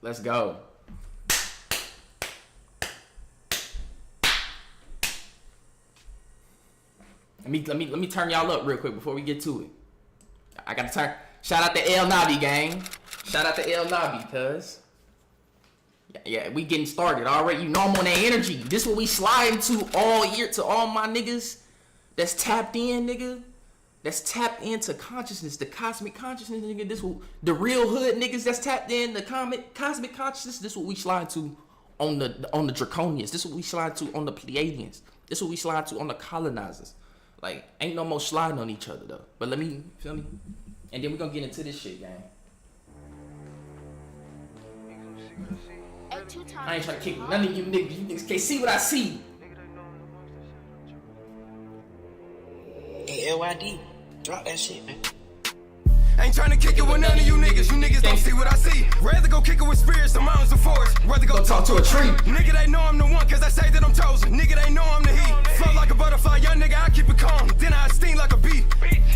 Let's go. Let me turn y'all up real quick before we get to it. I gotta turn. Shout out to El Nabi, gang. Shout out to El Nabi, cuz. Yeah, we getting started already. You know I'm on that energy. This what we sliding to all year, to all my niggas that's tapped in, nigga. That's tapped into consciousness, the cosmic consciousness, nigga. This what the real hood niggas that's tapped in the cosmic consciousness. This what we slide to on the Draconians. This what we slide to on the Pleiadians. This what we slide to on the colonizers. Like, ain't no more sliding on each other though. But let me, feel me? And then we gonna get into this shit, gang. I ain't trying to kick none of you niggas. You niggas can't see what I see. Hey, LYD, drop that shit, man. Ain't tryna kick it with none of you niggas. You niggas don't see what I see. Rather go kick it with spirits, the mountains of forest. Rather go talk to a tree. Nigga, they know I'm the one, cause I say that I'm chosen. Nigga, they know I'm the heat. Flow like a butterfly, young nigga, I keep it calm. Then I sting like a bee.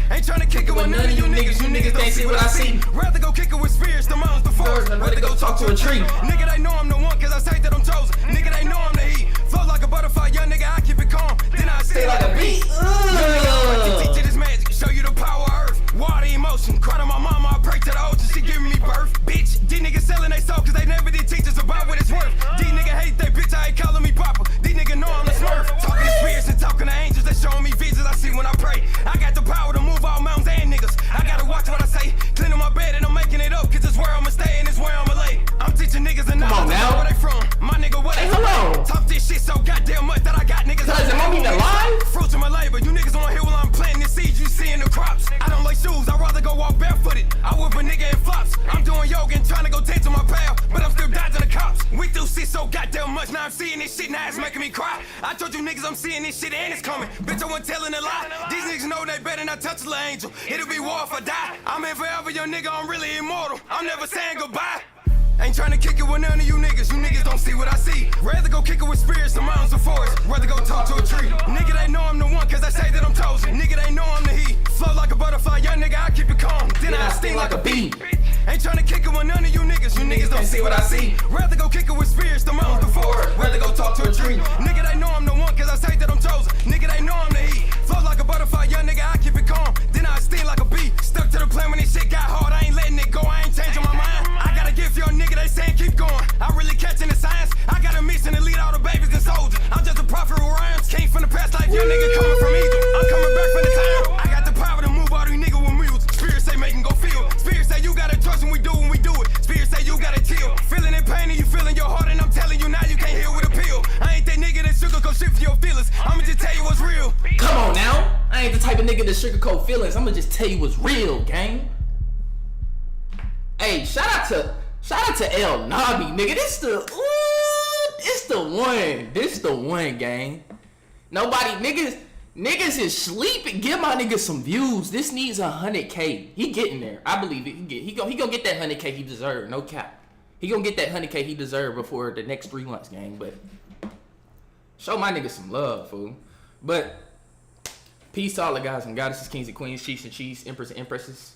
Ain't tryna kick it with none of you niggas. You niggas don't see what I see. Rather go kick it with spirits, the mountains of forest. Rather go talk to a tree. Nigga, they know I'm the one, cause I say that I'm chosen. Nigga, they know I'm the heat. Flow like a butterfly, young nigga, I keep it calm. Then I sting like a bee. I can teach you this magic, show you the power of earth. Water emotion, cry to my mama, I pray to the ocean, she giving me birth. Bitch, these niggas selling they soul cause they never did teach us about what it's worth. These niggas hate they bitch, I ain't calling me papa. These niggas know I'm the smurf. Talking to spirits and talking to angels, they showing me visions I see when I pray. I got the power to move all mountains and niggas. I gotta watch what I say, cleaning my bed and I'm making it up cause it's where I'ma stay and it's where I'ma lay. I'm teaching niggas and knowledge where they from. My nigga, what they from? Talk this shit so goddamn much that I got niggas. Cause am I even alive? Fruits of my labor, you niggas on here while I'm planting the seeds, you seeing the crops. I don't like shoes, I'd rather go walk barefooted. I whip a nigga in flops. I'm doing yoga and trying to go dance on my path, but I'm still dodging the cops. We do shit so goddamn much, now I'm seeing this shit, now it's making me cry. I told you niggas I'm seeing this shit and it's coming. Bitch, I wasn't telling a lie. These niggas know they better not touch a little angel. It'll be war if I die. I'm in forever, young nigga, I'm really immortal. I'm never saying goodbye. Ain't tryna kick it with none of you niggas. You niggas don't see what I see. Rather go kick it with spirits, the mountains of forest. Rather go talk to a tree. Nigga, they know I'm the one, cause I say that I'm chosen. Nigga, they know I'm the heat. Flow like a butterfly, young nigga, I keep it calm. Then I sting like a bee. Ain't tryna kick it with none of you niggas. You niggas don't see what I see. Rather go kick it with spirits, the mountains of forest. Rather go talk to a tree. Nigga, they know I'm the one, cause I say that I'm chosen. Nigga, they know I'm the heat. Flow like a butterfly, young nigga, I keep it calm. Then I sting like a bee. Stuck to the plan when this shit got hard, I ain't letting it go, I ain't changing my mind. I got a gift for your nigga, they saying keep going. I really catching the science. I got a mission to lead all the babies and soldiers. I'm just a prophet who rhymes. Came from the past life, young nigga coming from Egypt. I'm coming back from the time. I got the power to move all these niggas with mules. Spirits say make 'em go feel. Spirits say you gotta trust when we do it. Spirits say you gotta chill. Feeling in pain and you feeling your heart and I'm telling you now you can't heal with a pill. I ain't that nigga that sugarcoat shit for your feelings. I'ma just tell you what's real. Come on now. I ain't the type of nigga that sugarcoat feelings. I'ma just tell you what's real, gang. Hey, shout out to El Nabi, nigga. This the one, gang. Nobody, niggas is sleeping. Give my niggas some views. This needs 100K. He getting there. I believe it. He gonna get that 100K he deserve. No cap. He gonna get that 100K he deserve before the next 3 months, gang. But show my niggas some love, fool. But peace to all the guys and goddesses, kings and queens, chiefs and chiefs, emperors and empresses.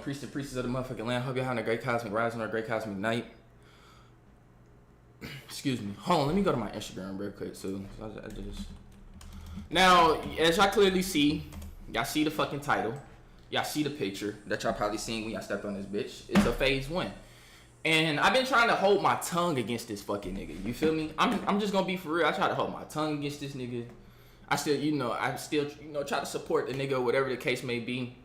Priests and priestesses of the motherfucking land. Hope you're having a great cosmic rising or a great cosmic night. Excuse me. Hold on, let me go to my Instagram real quick too. Now, as y'all clearly see, y'all see the fucking title. Y'all see the picture that y'all probably seen when y'all stepped on this bitch. It's a Faise 1. And I've been trying to hold my tongue against this fucking nigga. You feel me? I'm just gonna be for real. I try to hold my tongue against this nigga. I still try to support the nigga, whatever the case may be.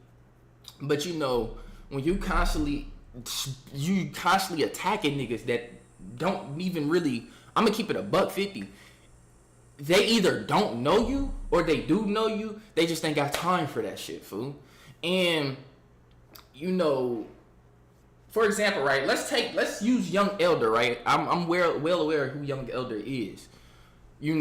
But when you constantly attacking niggas that don't even really, I'm gonna keep it $150. They either don't know you or they do know you. They just ain't got time for that shit, fool. And for example, right? Let's use Young Elder, right? I'm well aware of who Young Elder is. He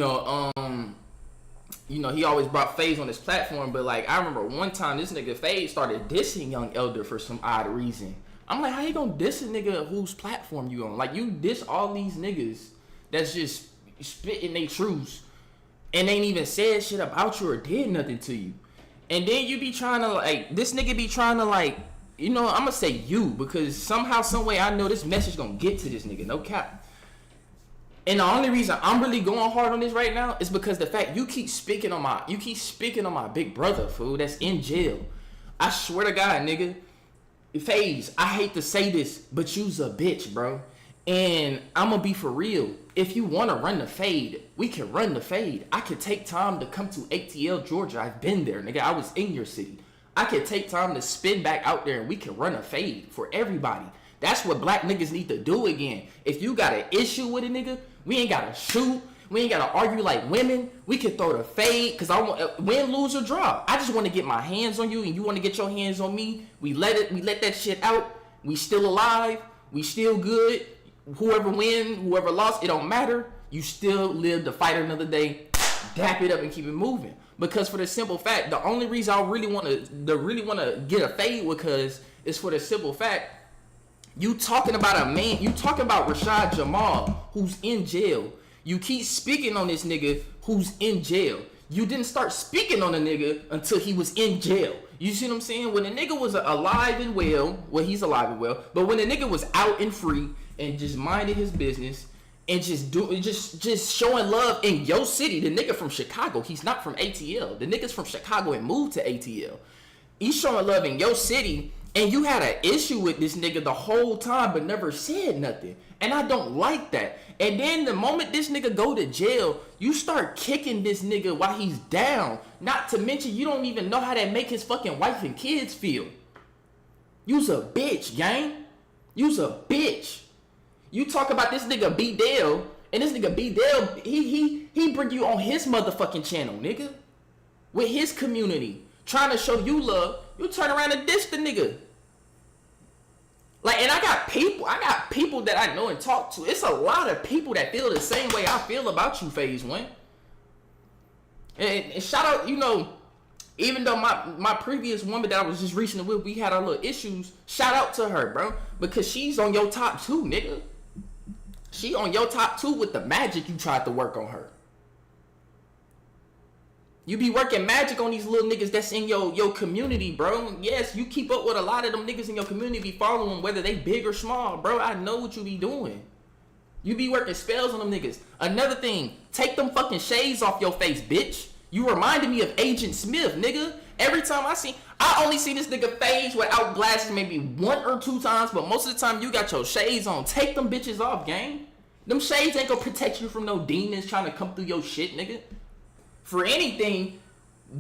always brought Faise on his platform, but like I remember one time this nigga Faise started dissing Young Elder for some odd reason. I'm like, how you gonna diss a nigga whose platform you on? Like, you diss all these niggas that's just spitting they truths and ain't even said shit about you or did nothing to you. And then you be trying to this nigga be trying to you know, I'm gonna say you because somehow, some way, I know this message gonna get to this nigga. No cap. And the only reason I'm really going hard on this right now is because the fact you keep speaking on my big brother, fool, that's in jail. I swear to God, nigga, Faise, I hate to say this, but you's a bitch, bro. And I'm gonna be for real. If you wanna run the fade, we can run the fade. I could take time to come to ATL, Georgia. I've been there, nigga. I was in your city. I could take time to spin back out there and we can run a fade for everybody. That's what black niggas need to do again. If you got an issue with a nigga, we ain't gotta shoot. We ain't gotta argue like women. We can throw the fade, cause I want win, lose, or draw. I just want to get my hands on you, and you want to get your hands on me. We let that shit out. We still alive. We still good. Whoever win, whoever lost, it don't matter. You still live to fight another day. Dap it up and keep it moving. Because for the simple fact, the only reason I really want to get a fade because it's for the simple fact. You talking about a man, you talking about Rashad Jamal, who's in jail. You keep speaking on this nigga who's in jail. You didn't start speaking on the nigga until he was in jail. You see what I'm saying? When the nigga was alive and well, he's alive and well, but when the nigga was out and free and just minding his business and just showing love in your city, the nigga from Chicago, he's not from ATL. The nigga's from Chicago and moved to ATL. He's showing love in your city. And you had an issue with this nigga the whole time, but never said nothing. And I don't like that. And then the moment this nigga go to jail, you start kicking this nigga while he's down. Not to mention, you don't even know how that make his fucking wife and kids feel. You's a bitch, gang. You's a bitch. You talk about this nigga B-Dale, and this nigga B-Dale, he bring you on his motherfucking channel, nigga. With his community. Trying to show you love. You turn around and diss the nigga. Like, and I got people that I know and talk to. It's a lot of people that feel the same way I feel about you, Faise One. And shout out, you know, even though my previous woman that I was just recently with, we had our little issues. Shout out to her, bro. Because she's on your top 2, nigga. She on your top 2 with the magic you tried to work on her. You be working magic on these little niggas that's in your community, bro. Yes, you keep up with a lot of them niggas in your community, be following whether they big or small, bro. I know what you be doing. You be working spells on them niggas. Another thing, take them fucking shades off your face, bitch. You reminded me of Agent Smith, nigga. Every time I only see this nigga Faise without glasses maybe 1 or 2 times, but most of the time you got your shades on. Take them bitches off, gang. Them shades ain't gonna protect you from no demons trying to come through your shit, nigga. For anything,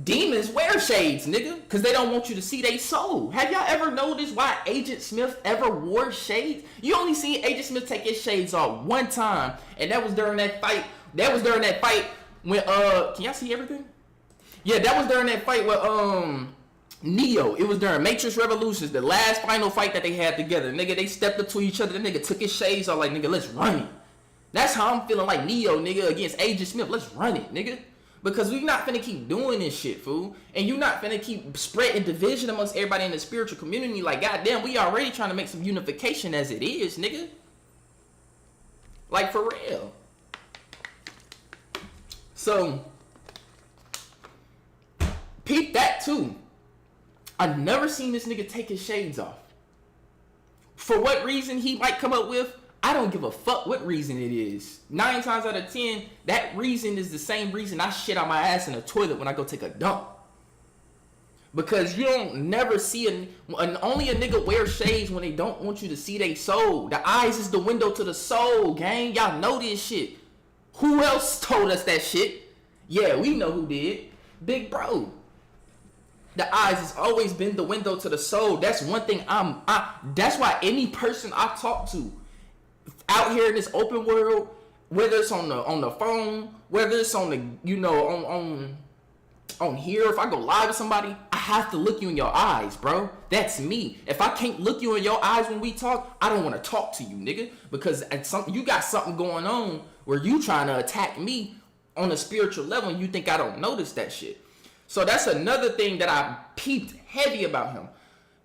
demons wear shades, nigga, because they don't want you to see their soul. Have y'all ever noticed why Agent Smith ever wore shades? You only seen Agent Smith take his shades off 1 time, and that was during that fight. That was during that fight when can y'all see everything? Yeah, that was during that fight with Neo. It was during Matrix Revolutions, the last final fight that they had together. Nigga, they stepped up to each other. The nigga took his shades off like, nigga, let's run it. That's how I'm feeling like Neo, nigga, against Agent Smith. Let's run it, nigga. Because we not finna keep doing this shit, fool. And you not finna keep spreading division amongst everybody in the spiritual community. Like, goddamn, we already trying to make some unification as it is, nigga. Like, for real. So, peep that, too. I've never seen this nigga take his shades off. For what reason he might come up with, I don't give a fuck what reason it is. 9 times out of 10, that reason is the same reason I shit on my ass in the toilet when I go take a dump. Because you don't never see only a nigga wear shades when they don't want you to see their soul. The eyes is the window to the soul, gang. Y'all know this shit. Who else told us that shit? Yeah, we know who did. Big bro. The eyes has always been the window to the soul. That's one thing that's why any person I talk to out here in this open world, whether it's on the phone, whether it's on the, you know, on here, if I go live with somebody, I have to look you in your eyes, bro. That's me. If I can't look you in your eyes when we talk, I don't want to talk to you, nigga. Because you got something going on where you trying to attack me on a spiritual level and you think I don't notice that shit. So that's another thing that I peeped heavy about him.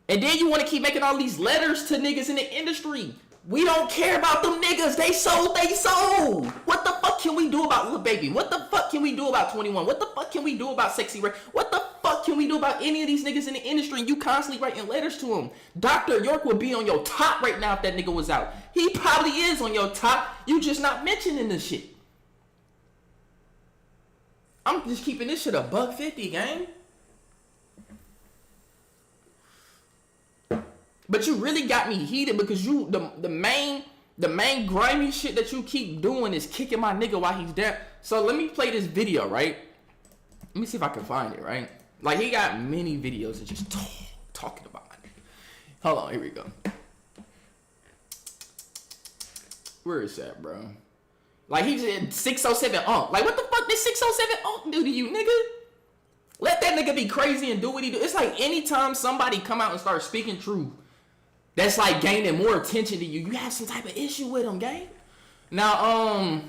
And then you want to keep making all these letters to niggas in the industry. We don't care about them niggas. They sold. What the fuck can we do about Lil Baby? What the fuck can we do about 21? What the fuck can we do about Sexy Red? What the fuck can we do about any of these niggas in the industry? And you constantly writing letters to him. Dr. York would be on your top right now if that nigga was out. He probably is on your top. You just not mentioning this shit. I'm just keeping this shit $150, gang. But you really got me heated because you the main grimy shit that you keep doing is kicking my nigga while he's down. So let me play this video, right? Let me see if I can find it, right? Like, he got many videos of just talking about my nigga. Hold on, here we go. Where is that, bro? Like, he's in 607 Unk. Like, what the fuck did 607 Unk do to you, nigga? Let that nigga be crazy and do what he do. It's like anytime somebody come out and start speaking truth, that's like gaining more attention to you. You have some type of issue with them, gang. Now,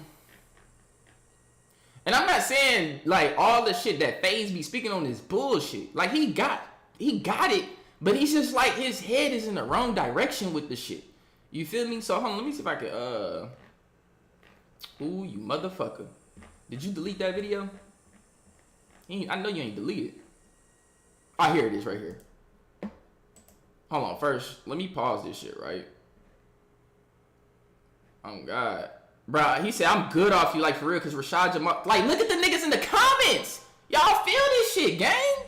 and I'm not saying like all the shit that Faise be speaking on is bullshit. Like he got it, but he's just like his head is in the wrong direction with the shit. You feel me? So hold on, let me see if I can. Ooh, you motherfucker! Did you delete that video? I know you ain't deleted. Oh, here it is, right here. Hold on, first, let me pause this shit, right? Oh, God. Bro, he said, I'm good off you, like, for real, because Rashad Jamal... Like, look at the niggas in the comments. Y'all feel this shit, gang.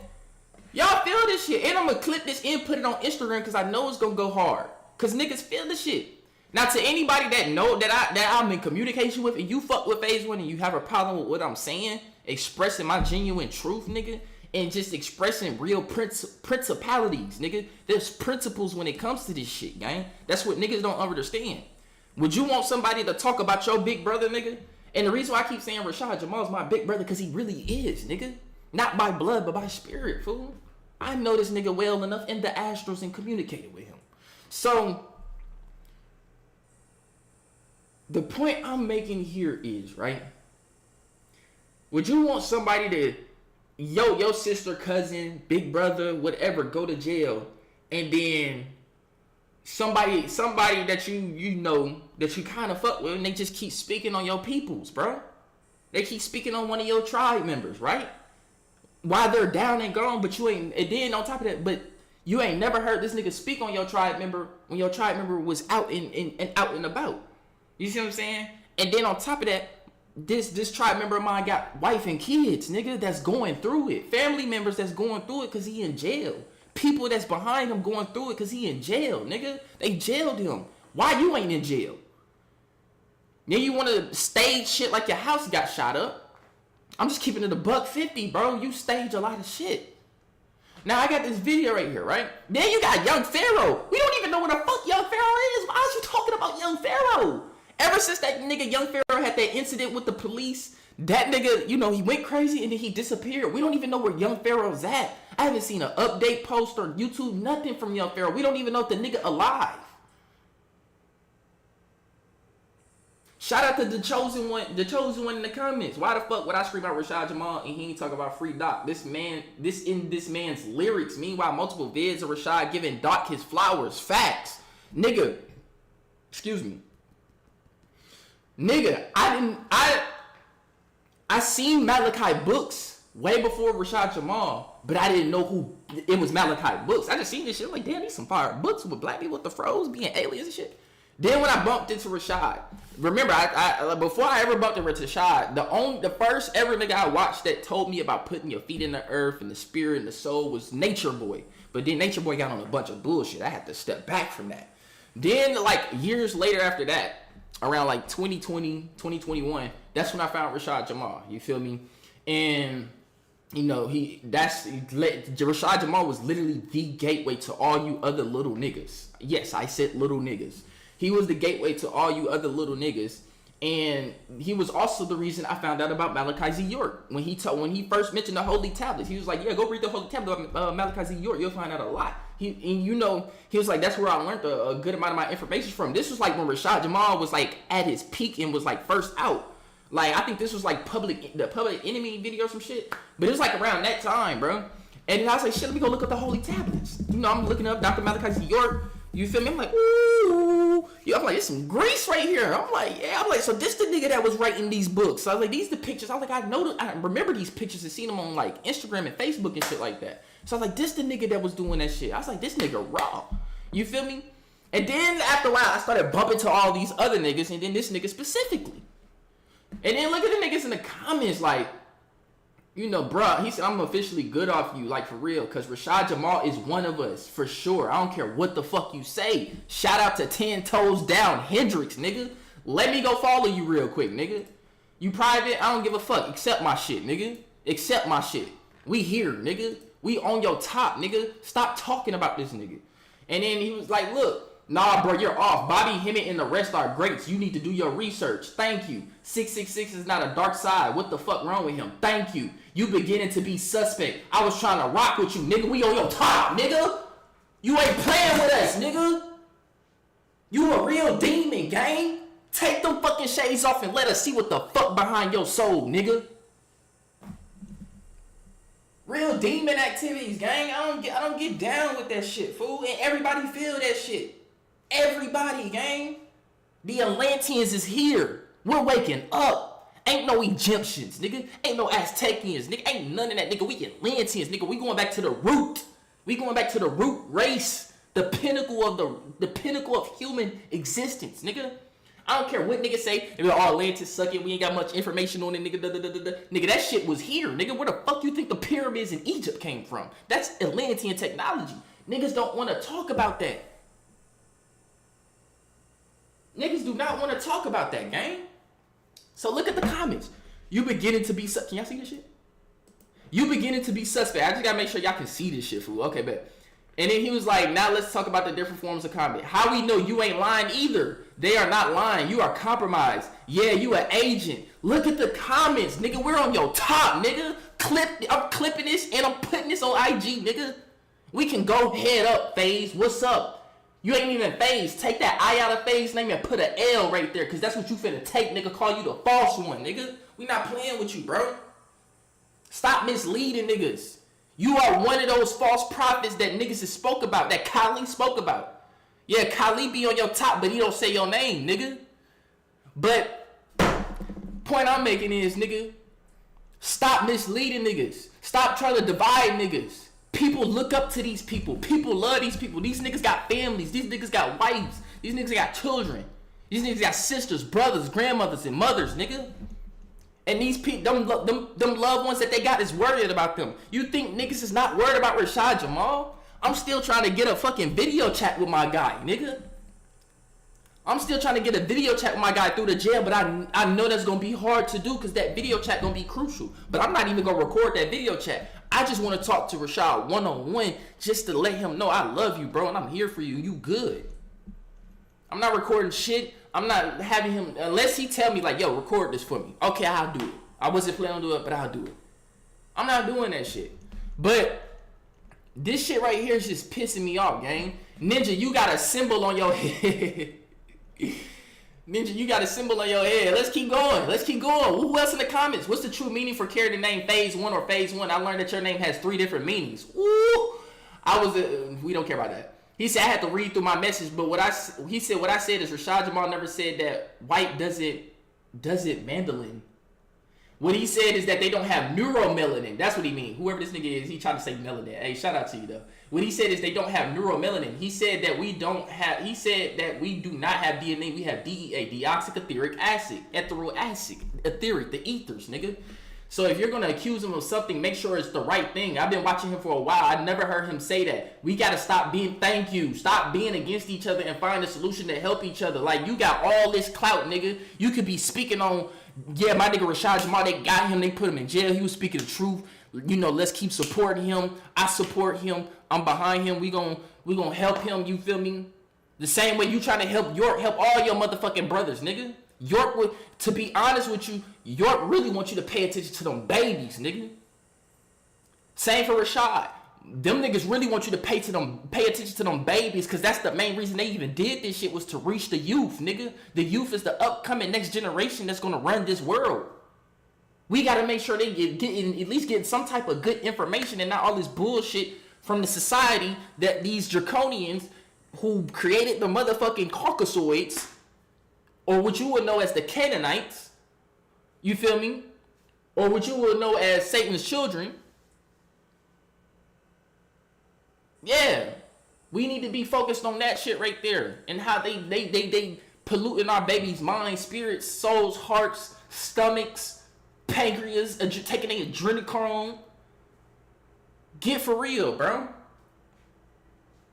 Y'all feel this shit. And I'm going to clip this and put it on Instagram because I know it's going to go hard. Because niggas feel this shit. Now, to anybody that know that I'm in communication with, and you fuck with Faise One and you have a problem with what I'm saying, expressing my genuine truth, nigga, and just expressing real principalities, nigga. There's principles when it comes to this shit, gang. That's what niggas don't understand. Would you want somebody to talk about your big brother, nigga? And the reason why I keep saying Rashad Jamal's my big brother, because he really is, nigga. Not by blood, but by spirit, fool. I know this nigga well enough in the Astros and communicated with him. So, the point I'm making here is, right? Would you want somebody to, your sister, cousin, big brother, whatever, go to jail, and then somebody that you know that you kind of fuck with, and they just keep speaking on your peoples, bro? They keep speaking on one of your tribe members, right? While they're down and gone, but you ain't. And then on top of that, but you ain't never heard this nigga speak on your tribe member when your tribe member was out and out and about. You see what I'm saying? And then on top of that, this tribe member of mine got wife and kids, nigga, that's going through it. Family members that's going through it because he in jail. People that's behind him going through it because he in jail, nigga. They jailed him. Why you ain't in jail? Then you want to stage shit like your house got shot up. I'm just keeping it $150, bro. You stage a lot of shit. Now I got this video right here, right? Then you got Young Pharaoh. We don't even know what the fuck Young Pharaoh is. Why is you talking about Young Pharaoh? Ever since that nigga Young Pharaoh had that incident with the police, that nigga, you know, he went crazy and then he disappeared. We don't even know where Young Pharaoh's at. I haven't seen an update post or YouTube, nothing from Young Pharaoh. We don't even know if the nigga alive. Shout out to the chosen one in the comments. Why the fuck would I scream out Rashad Jamal and he ain't talk about free Doc? This in this man's lyrics. Meanwhile, multiple vids of Rashad giving Doc his flowers. Facts. Nigga. Excuse me. Nigga, I seen Malachi Books way before Rashad Jamal, but I didn't know who it was. Malachi Books. I just seen this shit like, damn, these some fire books with black people with the froze being aliens and shit. Then when I bumped into Rashad, remember, I before I ever bumped into Rashad, the first ever nigga I watched that told me about putting your feet in the earth and the spirit and the soul was Nature Boy. But then Nature Boy got on a bunch of bullshit. I had to step back from that. Then like years later after that, around like 2020, 2021, that's when I found Rashad Jamal. You feel me? And you know, Rashad Jamal was literally the gateway to all you other little niggas. Yes, I said little niggas. He was the gateway to all you other little niggas. And he was also the reason I found out about Malachi Z. York. When he first mentioned the Holy Tablets, he was like, yeah, go read the Holy Tablet of Malachi Z. York. You'll find out a lot. He was like, that's where I learned a good amount of my information from. This was like when Rashad Jamal was like at his peak and was like first out. Like, I think this was like the Public Enemy video or some shit. But it was like around that time, bro. And then I was like, shit, let me go look up the Holy Tablets. You know, I'm looking up Dr. Malachi Z. York. You feel me? I'm like, ooh. Yeah, I'm like, it's some grease right here. I'm like, yeah. I'm like, so this the nigga that was writing these books. So I was like, these the pictures. I was like, I remember these pictures and seen them on like Instagram and Facebook and shit like that. So I was like, this the nigga that was doing that shit. I was like, this nigga raw. You feel me? And then after a while, I started bumping to all these other niggas, and then this nigga specifically. And then look at the niggas in the comments, like, you know, bruh, he said, I'm officially good off you, like, for real, because Rashad Jamal is one of us, for sure. I don't care what the fuck you say. Shout out to 10 Toes Down, Hendrix, nigga. Let me go follow you real quick, nigga. You private, I don't give a fuck. Accept my shit, nigga. Accept my shit. We here, nigga. We on your top, nigga. Stop talking about this nigga. And then he was like, look, nah, bro, you're off. Bobby Hemmett and the rest are greats. You need to do your research. Thank you. 666 is not a dark side. What the fuck wrong with him? Thank you. You beginning to be suspect. I was trying to rock with you, nigga. We on your top, nigga. You ain't playing with us, nigga. You a real demon, gang. Take them fucking shades off and let us see what the fuck behind your soul, nigga. Real demon activities, gang. I don't get down with that shit, fool. And everybody feel that shit. Everybody, gang. The Atlanteans is here. We're waking up. Ain't no Egyptians, nigga. Ain't no Aztecians, nigga. Ain't none of that, nigga. We Atlanteans, nigga. We going back to the root. We going back to the root race. The pinnacle of human existence, nigga. I don't care what niggas say. They be like, oh, Atlantis sucking. We ain't got much information on it, nigga. Nigga, that shit was here, nigga. Where the fuck you think the pyramids in Egypt came from? That's Atlantean technology. Niggas don't want to talk about that. Niggas do not want to talk about that, gang. So look at the comments. You beginning to be can y'all see this shit? You beginning to be suspect. I just gotta make sure y'all can see this shit, fool. Okay, bet. And then he was like, now let's talk about the different forms of combat. How we know you ain't lying either? They are not lying. You are compromised. Yeah, you an agent. Look at the comments, nigga. We're on your top, nigga. I'm clipping this and I'm putting this on IG, nigga. We can go head up, Faise. What's up? You ain't even Faise. Take that I out of Faise name and put an L right there, because that's what you finna take, nigga. Call you the false one, nigga. We not playing with you, bro. Stop misleading niggas. You are one of those false prophets that niggas has spoke about, that Kali spoke about. Yeah, Kali be on your top, but he don't say your name, nigga. But point I'm making is, nigga, stop misleading niggas. Stop trying to divide niggas. People look up to these people. People love these people. These niggas got families. These niggas got wives. These niggas got children. These niggas got sisters, brothers, grandmothers, and mothers, nigga. And these people, them loved ones that they got is worried about them. You think niggas is not worried about Rashad Jamal? I'm still trying to get a fucking video chat with my guy, nigga. I'm still trying to get a video chat with my guy through the jail, but I know that's going to be hard to do because that video chat going to be crucial. But I'm not even going to record that video chat. I just want to talk to Rashad one-on-one just to let him know I love you, bro, and I'm here for you. You good. I'm not recording shit. I'm not having him, unless he tell me like, yo, record this for me. Okay, I'll do it. I wasn't planning on doing it, but I'll do it. I'm not doing that shit. But this shit right here is just pissing me off, gang. Ninja, you got a symbol on your head. Ninja, you got a symbol on your head. Let's keep going. Let's keep going. Who else in the comments? What's the true meaning for carrying the name Faise 1 or Faise 1? I learned that your name has 3 different meanings. Ooh. We don't care about that. He said I had to read through my message, but what I said is Rashad Jamal never said that white doesn't mandolin. What he said is that they don't have neuromelanin. That's what he mean. Whoever this nigga is, he trying to say melanin. Hey, shout out to you though. What he said is they don't have neuromelanin. He said that we do not have DNA. We have DEA, deoxyetheric acid, etheric, the ethers, nigga. So if you're gonna accuse him of something, make sure it's the right thing. I've been watching him for a while. I never heard him say that. We gotta stop being stop being against each other and find a solution to help each other. Like, you got all this clout, nigga. You could be speaking on, yeah, my nigga Rashad Jamal, they got him, they put him in jail. He was speaking the truth. You know, let's keep supporting him. I support him. I'm behind him. We gonna help him. You feel me? The same way you trying to help all your motherfucking brothers, nigga. York, to be honest with you, York really wants you to pay attention to them babies, nigga. Same for Rashad. Them niggas really want you to pay attention to them babies, because that's the main reason they even did this shit, was to reach the youth, nigga. The youth is the upcoming next generation that's gonna run this world. We gotta make sure they at least get some type of good information and not all this bullshit from the society that these draconians who created the motherfucking Caucasoids, or what you would know as the Canaanites, you feel me? Or what you would know as Satan's children. Yeah, we need to be focused on that shit right there, and how they polluting our babies' minds, spirits, souls, hearts, stomachs, pancreas, taking their adrenochrome. Get for real, bro.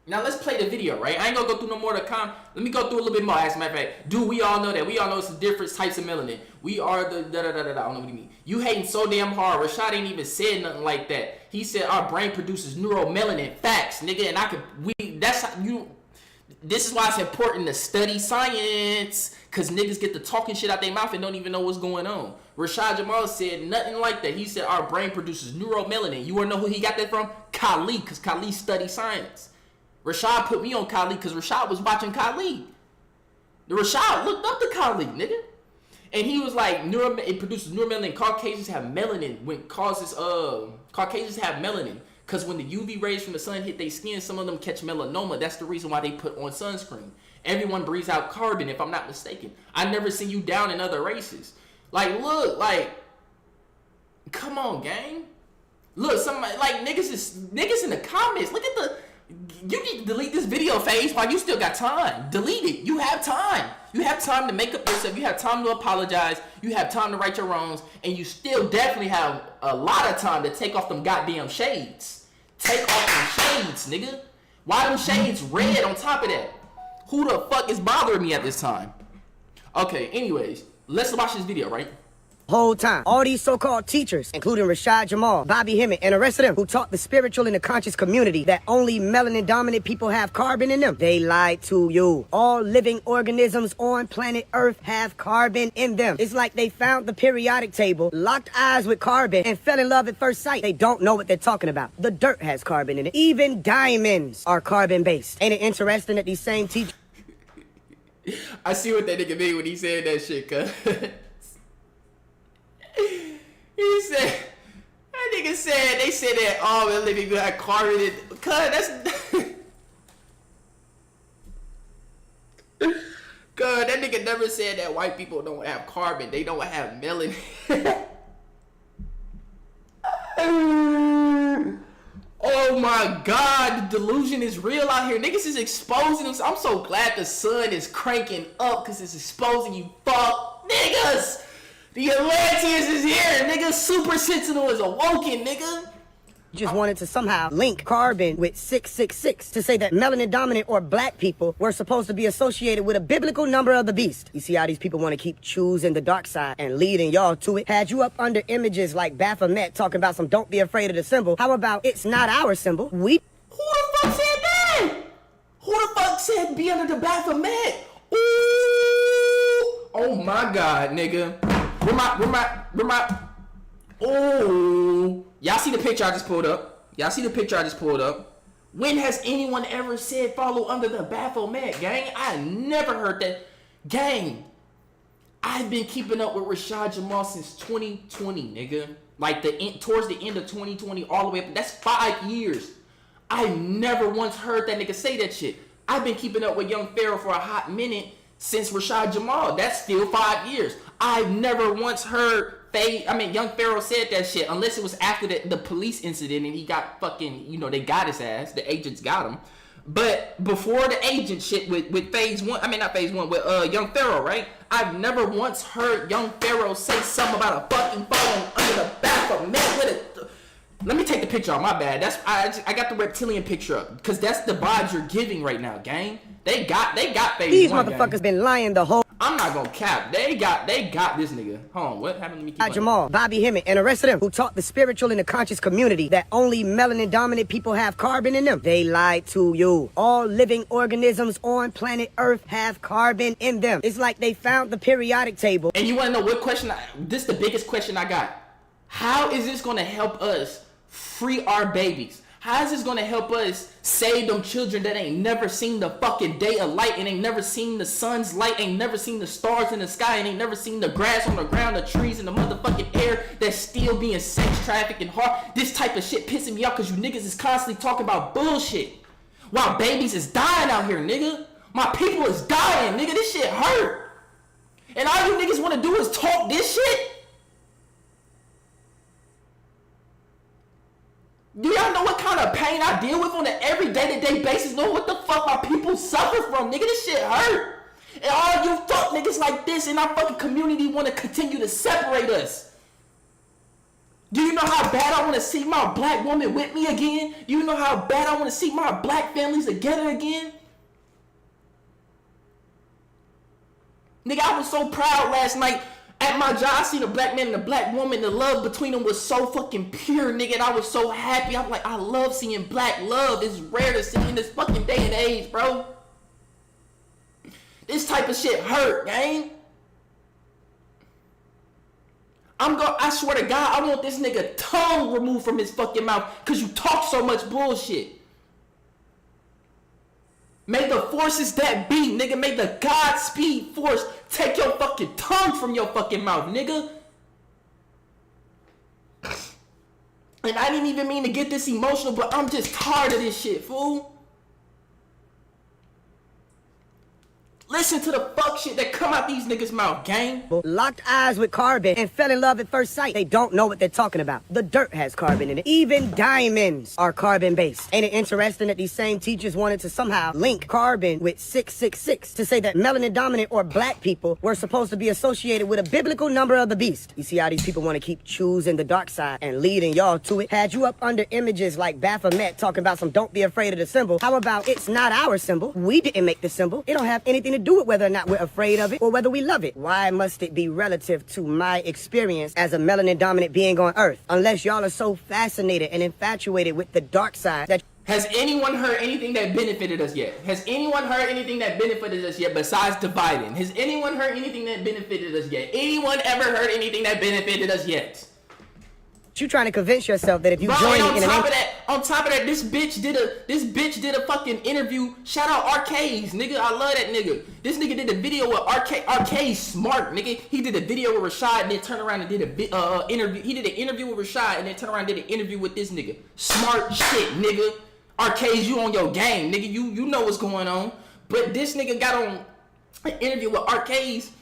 Now let's play the video, right? I ain't gonna go through no more of the Let me go through a little bit more. As a matter of fact, do we all know that? We all know it's the different types of melanin. We are the I don't know what you mean. You hating so damn hard. Rashad ain't even said nothing like that. He said our brain produces neuromelanin. Facts, nigga. And that's how you. This is why it's important to study science, cause niggas get to talking shit out their mouth and don't even know what's going on. Rashad Jamal said nothing like that. He said our brain produces neuromelanin. You wanna know who he got that from? Khalid, cause Khalid studies science. Rashad put me on Khalid because Rashad was watching Khalid. Rashad looked up to Khalid, nigga. And he was like, it produces neuromelanin. Caucasians have melanin Caucasians have melanin. Because when the UV rays from the sun hit their skin, some of them catch melanoma. That's the reason why they put on sunscreen. Everyone breathes out carbon, if I'm not mistaken. I never seen you down in other races. Like, look, like, come on, gang. Look, somebody, like, niggas in the comments. Look at you need to delete this video, Faise, while you still got time. Delete it. You have time. You have time to make up yourself. You have time to apologize. You have time to right your wrongs. And you still definitely have a lot of time to take off them goddamn shades. Take off them shades, nigga. Why them shades red on top of that? Who the fuck is bothering me at this time? Okay, anyways, let's watch this video, right? Whole time, all these so-called teachers, including Rashad Jamal, Bobby Hemmett, and the rest of them who taught the spiritual and the conscious community that only melanin-dominant people have carbon in them, they lied to you. All living organisms on planet Earth have carbon in them. It's like they found the periodic table, locked eyes with carbon, and fell in love at first sight. They don't know what they're talking about. The dirt has carbon in it. Even diamonds are carbon-based. Ain't it interesting that these same teachers... I see what that nigga mean when he said that shit, cuz. He said, that nigga said, they said that all the living people had carbon in it. Cuz, that's... Cuz, that nigga never said that white people don't have carbon. They don't have melanin. Oh my God, the delusion is real out here. Niggas is exposing them. I'm so glad the sun is cranking up because it's exposing you fuck niggas. The Atlanteans is here, nigga. Super Sentinel is awoken, nigga. just wanted to somehow link carbon with 666 to say that melanin dominant or black people were supposed to be associated with a biblical number of the beast. You see how these people want to keep choosing the dark side and leading y'all to it? Had you up under images like Baphomet talking about some don't be afraid of the symbol. How about it's not our symbol? Who the fuck said that? Who the fuck said be under the Baphomet? Ooh! Oh my God, nigga. Where my oh, y'all see the picture I just pulled up? When has anyone ever said follow under the Baphomet, gang? I never heard that. Gang, I've been keeping up with Rashad Jamal since 2020, nigga. Like towards the end of 2020 all the way up. That's 5 years. I never once heard that nigga say that shit. I've been keeping up with Young Pharaoh for a hot minute since Rashad Jamal. That's still 5 years. I've never once heard Young Pharaoh said that shit, unless it was after the police incident and he got fucking, they got his ass. The agents got him. But before the agent shit with Phase 1, not Phase 1, with Young Pharaoh, right? I've never once heard Young Pharaoh say something about a fucking phone under the Baphomet with it. Let me take the picture off, my bad. I got the reptilian picture up, because that's the vibes you're giving right now, gang. They got Phase These 1, motherfuckers gang. Been lying the whole... I'm not gonna cap. They got this nigga. Hold on, what happened to me? Jamal, Bobby Hemmett, and the rest of them who taught the spiritual and the conscious community that only melanin-dominant people have carbon in them. They lied to you. All living organisms on planet Earth have carbon in them. It's like they found the periodic table. And you wanna know what question? This is the biggest question I got. How is this gonna help us free our babies? How is this gonna help us save them children that ain't never seen the fucking day of light and ain't never seen the sun's light, ain't never seen the stars in the sky, and ain't never seen the grass on the ground, the trees in the motherfucking air that's still being sex trafficked and hard? This type of shit pissing me off because you niggas is constantly talking about bullshit. While babies is dying out here, nigga. My people is dying, nigga. This shit hurt. And all you niggas want to do is talk this shit? Do y'all know what kind of pain I deal with on an every day-to-day basis? Know what the fuck my people suffer from, nigga? This shit hurt. And all you fuck niggas like this in our fucking community want to continue to separate us. Do you know how bad I want to see my black woman with me again? Do you know how bad I want to see my black families together again? Nigga, I was so proud last night at my job. I seen a black man and a black woman. The love between them was so fucking pure, nigga. And I was so happy. I'm like, I love seeing black love. It's rare to see in this fucking day and age, bro. This type of shit hurt, gang. I swear to God, I want this nigga tongue removed from his fucking mouth because you talk so much bullshit. May the forces that be, nigga, may the Godspeed force take your fucking tongue from your fucking mouth, nigga. And I didn't even mean to get this emotional, but I'm just tired of this shit, fool. Listen to the fuck shit that come out these niggas' mouth, gang. Locked eyes with carbon and fell in love at first sight. They don't know what they're talking about. The dirt has carbon in it. Even diamonds are carbon-based. Ain't it interesting that these same teachers wanted to somehow link carbon with 666 to say that melanin-dominant or black people were supposed to be associated with a biblical number of the beast? You see how these people want to keep choosing the dark side and leading y'all to it? Had you up under images like Baphomet talking about some don't be afraid of the symbol. How about it's not our symbol? We didn't make the symbol. It don't have anything to do with whether or not we're afraid of it or whether we love it. Why must it be relative to my experience as a melanin-dominant being on Earth? Unless y'all are so fascinated and infatuated with the dark side that... Has anyone heard anything that benefited us yet? Has anyone heard anything that benefited us yet besides dividing? Has anyone heard anything that benefited us yet? Anyone ever heard anything that benefited us yet? You trying to convince yourself that if you Bro, join on in top of that, this bitch did a fucking interview. Shout out Arcades, nigga. I love that nigga. This nigga did a video with Arcade smart, nigga. He did a video with Rashad and then turned around and did a interview. He did an interview with Rashad and then turned around and did an interview with this nigga. Smart shit, nigga. Arcades, you on your game, nigga. You know what's going on. But this nigga got on an interview with Arcades.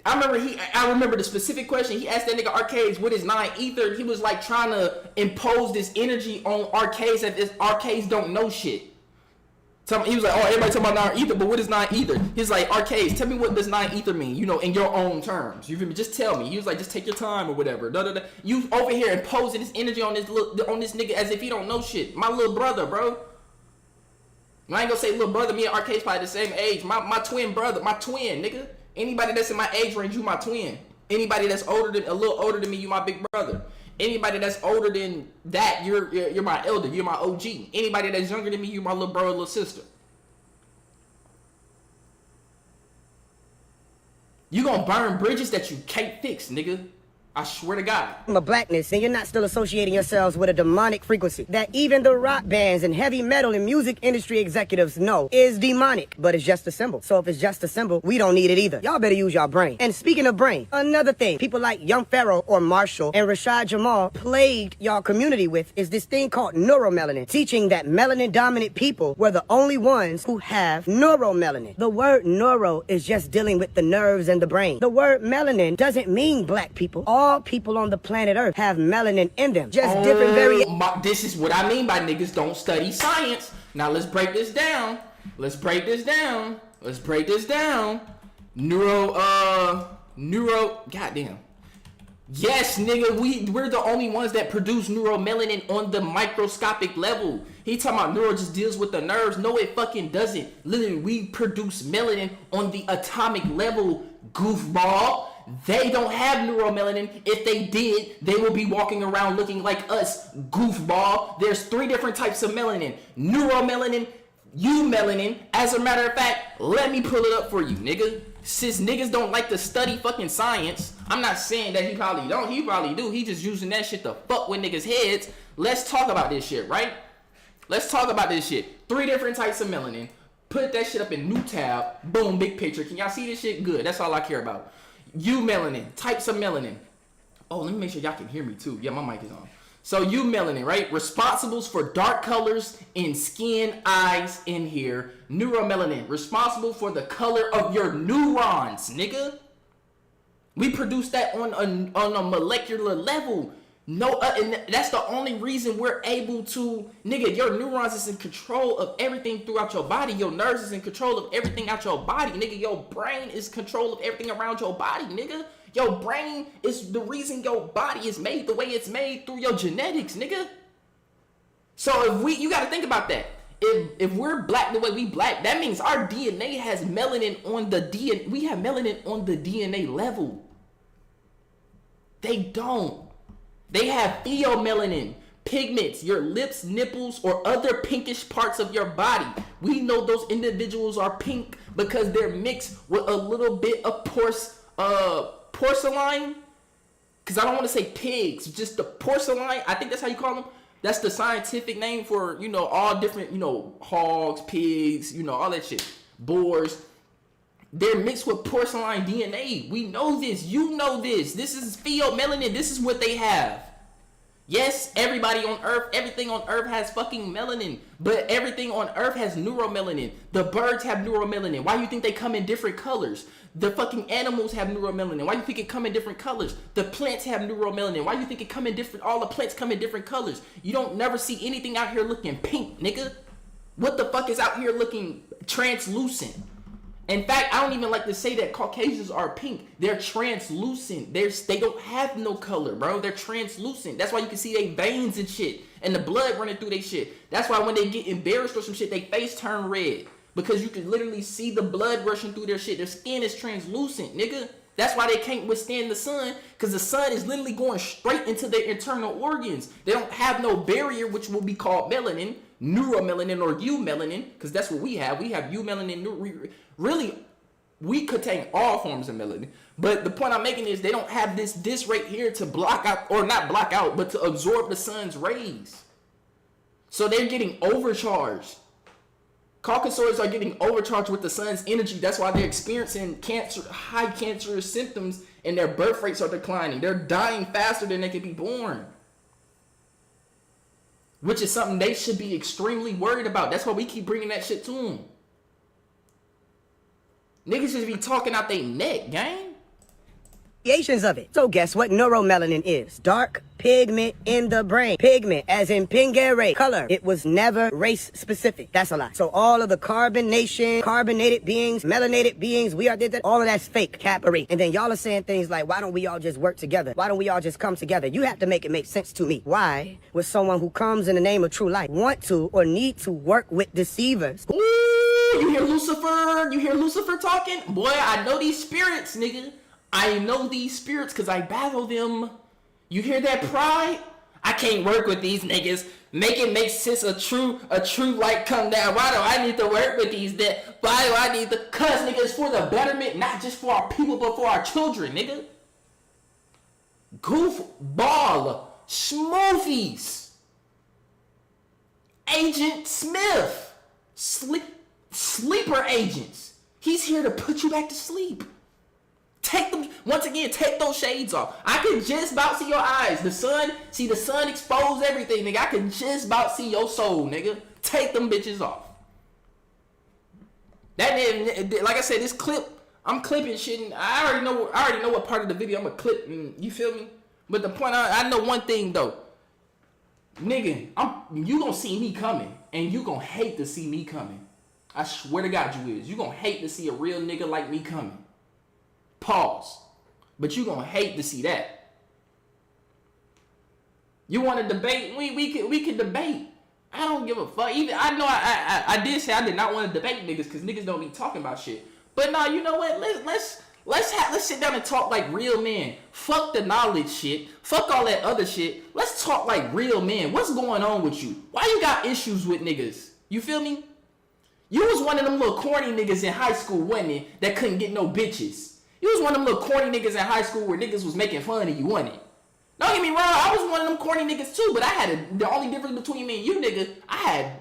I remember the specific question. He asked that nigga Arcades what is 9 ether. He was like trying to impose this energy on Arcades that this Arcades don't know shit. He was like, oh, everybody talking about 9 ether, but what is 9 ether? He's like, Arcades, tell me what does 9 ether mean, you know, in your own terms. You feel me? Just tell me. He was like, just take your time or whatever. You over here imposing this energy on this nigga as if he don't know shit. My little brother, bro. I ain't gonna say little brother. Me and Arcades probably the same age. My twin brother, my twin, nigga. Anybody that's in my age range, you my twin. Anybody that's a little older than me, you my big brother. Anybody that's older than that, you're my elder, you're my OG. Anybody that's younger than me, you my little brother, little sister. You gonna burn bridges that you can't fix, nigga. I swear to God. A blackness, and you're not still associating yourselves with a demonic frequency that even the rock bands and heavy metal and music industry executives know is demonic, but it's just a symbol. So if it's just a symbol, we don't need it either. Y'all better use y'all brain. And speaking of brain, another thing people like Young Pharaoh or Marshall and Rashad Jamal plagued y'all community with is this thing called neuromelanin, teaching that melanin-dominant people were the only ones who have neuromelanin. The word neuro is just dealing with the nerves and the brain. The word melanin doesn't mean black people. All people on the planet Earth have melanin in them. Just different variations. This is what I mean by niggas don't study science. Now let's break this down. Goddamn. Yes, nigga, we're the only ones that produce neuromelanin on the microscopic level. He talking about neuro just deals with the nerves. No, it fucking doesn't. Literally, we produce melanin on the atomic level, goofball. They don't have neuromelanin. If they did, they would be walking around looking like us, goofball. There's 3 different types of melanin. Neuromelanin, eumelanin. As a matter of fact, let me pull it up for you, nigga. Since niggas don't like to study fucking science, I'm not saying that he probably don't. He probably do. He just using that shit to fuck with niggas' heads. Let's talk about this shit, right? Let's talk about this shit. 3 different types of melanin. Put that shit up in new tab. Boom, big picture. Can y'all see this shit? Good. That's all I care about. Eumelanin, types of melanin. Oh, let me make sure y'all can hear me too. Yeah, my mic is on. So eumelanin, right? Responsible for dark colors in skin, eyes, in here. Neuromelanin, responsible for the color of your neurons, nigga. We produce that on a molecular level. No, and that's the only reason we're able to, nigga, your neurons is in control of everything throughout your body. Your nerves is in control of everything out your body, nigga. Your brain is control of everything around your body, nigga. Your brain is the reason your body is made the way it's made through your genetics, nigga. So you gotta think about that. If we're black the way we black, that means our DNA has melanin on the DNA. We have melanin on the DNA level. They don't. They have pheomelanin, pigments, your lips, nipples, or other pinkish parts of your body. We know those individuals are pink because they're mixed with a little bit of porcelain. Because I don't want to say pigs, just the porcelain. I think that's how you call them. That's the scientific name for, all different, hogs, pigs, all that shit. Boars. They're mixed with porcelain DNA. We know this. You know this. This is pheomelanin. This is what they have. Yes, everybody on Earth, everything on Earth has fucking melanin. But everything on Earth has neuromelanin. The birds have neuromelanin. Why do you think they come in different colors? The fucking animals have neuromelanin. Why do you think it come in different colors? The plants have neuromelanin. Why do you think it come in different, all the plants come in different colors? You don't never see anything out here looking pink, nigga. What the fuck is out here looking translucent? In fact, I don't even like to say that Caucasians are pink. They're translucent. They don't have no color, bro. They're translucent. That's why you can see their veins and shit. And the blood running through their shit. That's why when they get embarrassed or some shit, their face turn red. Because you can literally see the blood rushing through their shit. Their skin is translucent, nigga. That's why they can't withstand the sun. Because the sun is literally going straight into their internal organs. They don't have no barrier, which will be called melanin. Neuromelanin or eumelanin. Because that's what we have. We have eumelanin. Really, we contain all forms of melanin. But the point I'm making is they don't have this right here to block out, or not block out, but to absorb the sun's rays. So they're getting overcharged. Caucasoids are getting overcharged with the sun's energy. That's why they're experiencing high cancerous symptoms, and their birth rates are declining. They're dying faster than they can be born. Which is something they should be extremely worried about. That's why we keep bringing that shit to them. Niggas should be talking out their neck, gang. Variations of it. So guess what neuromelanin is? Dark pigment in the brain. Pigment, as in pingere, color. It was never race specific. That's a lie. So all of the carbonated beings, melanated beings, all of that's fake, cappery. And then y'all are saying things like, why don't we all just work together? Why don't we all just come together? You have to make it make sense to me. Why would someone who comes in the name of true light want to or need to work with deceivers? Ooh, you hear Lucifer? You hear Lucifer talking? Boy, I know these spirits, nigga. I know these spirits because I battle them. You hear that pride? I can't work with these niggas. Make it make sense. A true light come down. Why do I need to work with these? Why do I need to? Cuz nigga, it's for the betterment, not just for our people, but for our children, nigga. Goofball. Smoothies. Agent Smith. Sleeper agents. He's here to put you back to sleep. Take those shades off. I can just about see your eyes. The sun exposed everything, nigga. I can just about see your soul, nigga. Take them bitches off. That nigga, like I said, this clip, I'm clipping shit, and I already know what part of the video I'm gonna clip, and you feel me? But the point, I know one thing though. Nigga, you gonna see me coming, and you gonna hate to see me coming. I swear to God you is. You gonna hate to see a real nigga like me coming. Pause. But you gonna hate to see that. You want to debate? We can debate. I don't give a fuck. Even I know I did say I did not want to debate niggas because niggas don't be talking about shit. But no, you know what? Let's sit down and talk like real men. Fuck the knowledge shit. Fuck all that other shit. Let's talk like real men. What's going on with you? Why you got issues with niggas? You feel me? You was one of them little corny niggas in high school, wasn't it? That couldn't get no bitches. You was one of them little corny niggas in high school where niggas was making fun of you, wasn't it? Don't get me wrong, I was one of them corny niggas too, but the only difference between me and you, nigga, I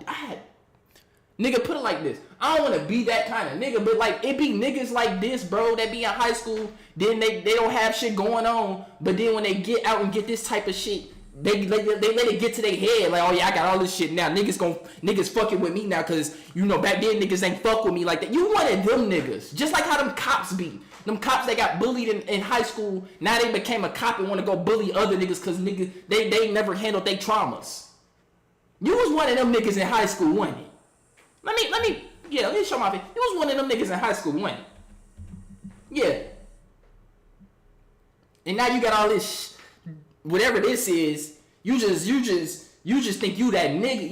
had, nigga, put it like this. I don't want to be that kind of nigga, but like, it be niggas like this, bro, that be in high school, then they don't have shit going on, but then when they get out and get this type of shit, They let it get to their head like, oh yeah, I got all this shit now. Niggas fucking with me now because you know back then niggas ain't fuck with me like that. You wanted them niggas, just like how them cops be. Them cops that got bullied in high school, now they became a cop and want to go bully other niggas because niggas they never handled their traumas. You was one of them niggas in high school, wasn't it? Let me show my face. You was one of them niggas in high school, wasn't it? Yeah. And now you got all this. Whatever this is, you just think you that nigga.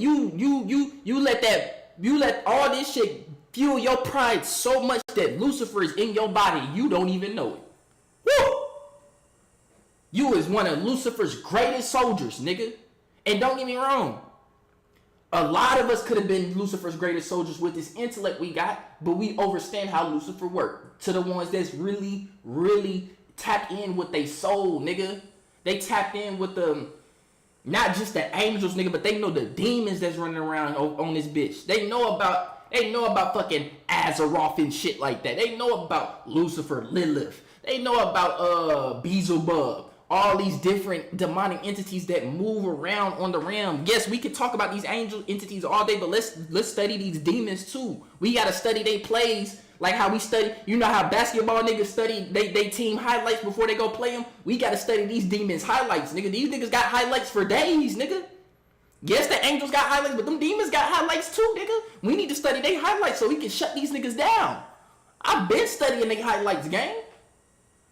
You let all this shit fuel your pride so much that Lucifer is in your body. You don't even know it. Woo! You is one of Lucifer's greatest soldiers, nigga. And don't get me wrong. A lot of us could have been Lucifer's greatest soldiers with this intellect we got, but we understand how Lucifer worked. To the ones that's really, really tapped in with their soul, nigga. They tapped in with the, not just the angels, nigga, but they know the demons that's running around on this bitch. They know about fucking Azeroth and shit like that. They know about Lucifer, Lilith. They know about Beelzebub. All these different demonic entities that move around on the realm. Yes, we could talk about these angel entities all day, but let's study these demons too. We gotta study their plays. Like how we study, you know how basketball niggas study they team highlights before they go play them? We gotta study these demons highlights, nigga. These niggas got highlights for days, nigga. Yes, the angels got highlights, but them demons got highlights too, nigga. We need to study their highlights so we can shut these niggas down. I've been studying their highlights, gang.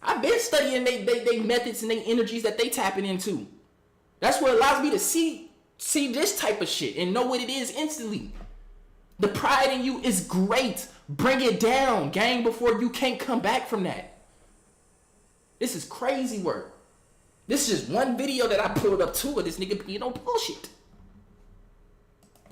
I've been studying they methods and their energies that they tapping into. That's what allows me to see this type of shit and know what it is instantly. The pride in you is great. Bring it down, gang, before you can't come back from that. This is crazy work. This is just one video that I pulled up to of this nigga being on bullshit.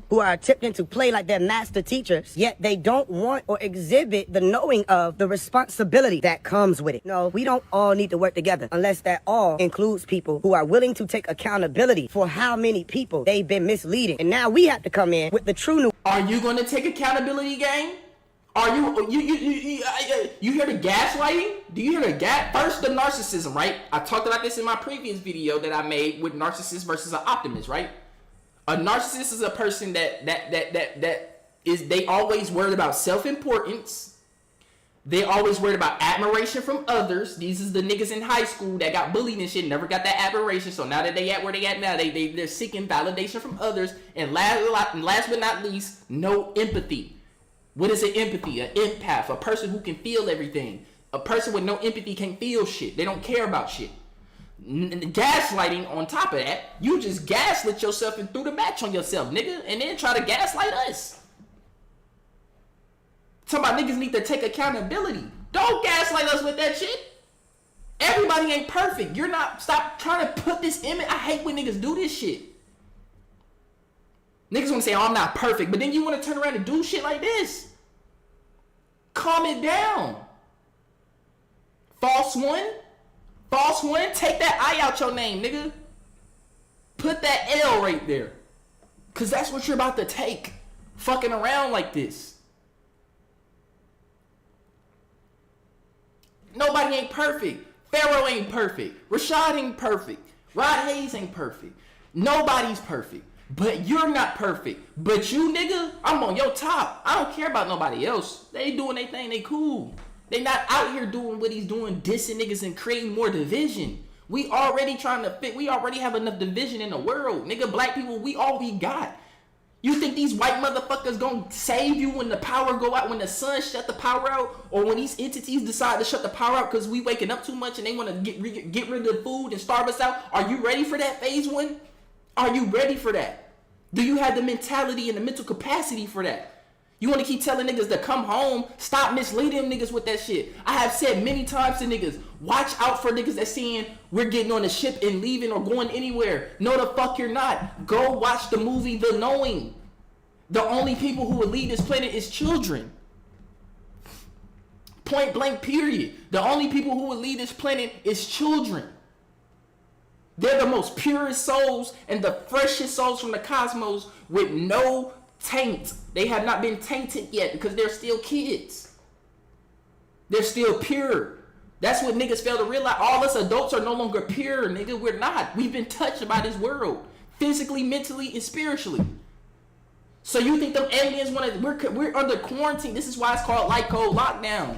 Who are attempting to play like they're master teachers, yet they don't want or exhibit the knowing of the responsibility that comes with it. No, we don't all need to work together unless that all includes people who are willing to take accountability for how many people they've been misleading. And now we have to come in with the true new. Are you going to take accountability, gang? Are you hear the gaslighting? Do you hear the first the narcissism, right? I talked about this in my previous video that I made with narcissist versus an optimist, right? A narcissist is a person that is, they always worried about self-importance. They always worried about admiration from others. These is the niggas in high school that got bullied and shit, never got that admiration. So now that they at where they at now, they're seeking validation from others. And last but not least, no empathy. What is an empathy? An empath, a person who can feel everything. A person with no empathy can't feel shit. They don't care about shit. Gaslighting on top of that, you just gaslit yourself and threw the match on yourself, nigga, and then try to gaslight us. Talking about niggas need to take accountability. Don't gaslight us with that shit. Everybody ain't perfect. Stop trying to put this image. I hate when niggas do this shit. Niggas want to say, oh, I'm not perfect, but then you want to turn around and do shit like this. Calm it down. False one, take that I out your name, nigga. Put that L right there. Because that's what you're about to take. Fucking around like this. Nobody ain't perfect. Pharaoh ain't perfect. Rashad ain't perfect. Rod Hayes ain't perfect. Nobody's perfect. But you're not perfect. But you, nigga, I'm on your top. I don't care about nobody else. They doing their thing. They cool. They not out here doing what he's doing, dissing niggas and creating more division. We already trying to fit. We already have enough division in the world. Nigga, black people, we all we got. You think these white motherfuckers gonna save you when the power go out, when the sun shut the power out, or when these entities decide to shut the power out because we waking up too much and they want to get rid of the food and starve us out? Are you ready for that phase one? Are you ready for that? Do you have the mentality and the mental capacity for that? You want to keep telling niggas to come home? Stop misleading niggas with that shit. I have said many times to niggas, watch out for niggas that saying we're getting on the ship and leaving or going anywhere. No, the fuck you're not. Go watch the movie The Knowing. The only people who will leave this planet is children. Point blank period. The only people who will leave this planet is children. They're the most purest souls and the freshest souls from the cosmos with no taint. They have not been tainted yet because they're still kids. They're still pure. That's what niggas fail to realize. All us adults are no longer pure, nigga. We're not. We've been touched by this world, physically, mentally, and spiritually. So you think them aliens want to? We're under quarantine. This is why it's called light code lockdown.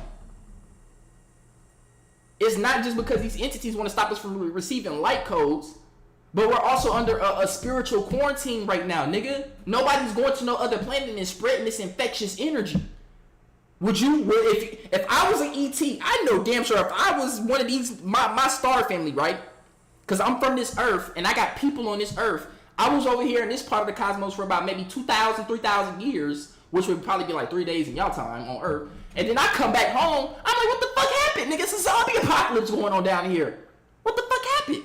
It's not just because these entities want to stop us from receiving light codes, but we're also under a spiritual quarantine right now, nigga. Nobody's going to no other planet and spreading this infectious energy. Would you? If I was an ET, I know damn sure if I was one of these my star family, right? Because I'm from this Earth and I got people on this Earth. I was over here in this part of the cosmos for about maybe 2,000, 3,000 years, which would probably be like 3 days in y'all time on Earth. And then I come back home. I'm like, what the fuck happened, nigga? It's a zombie apocalypse going on down here. What the fuck happened?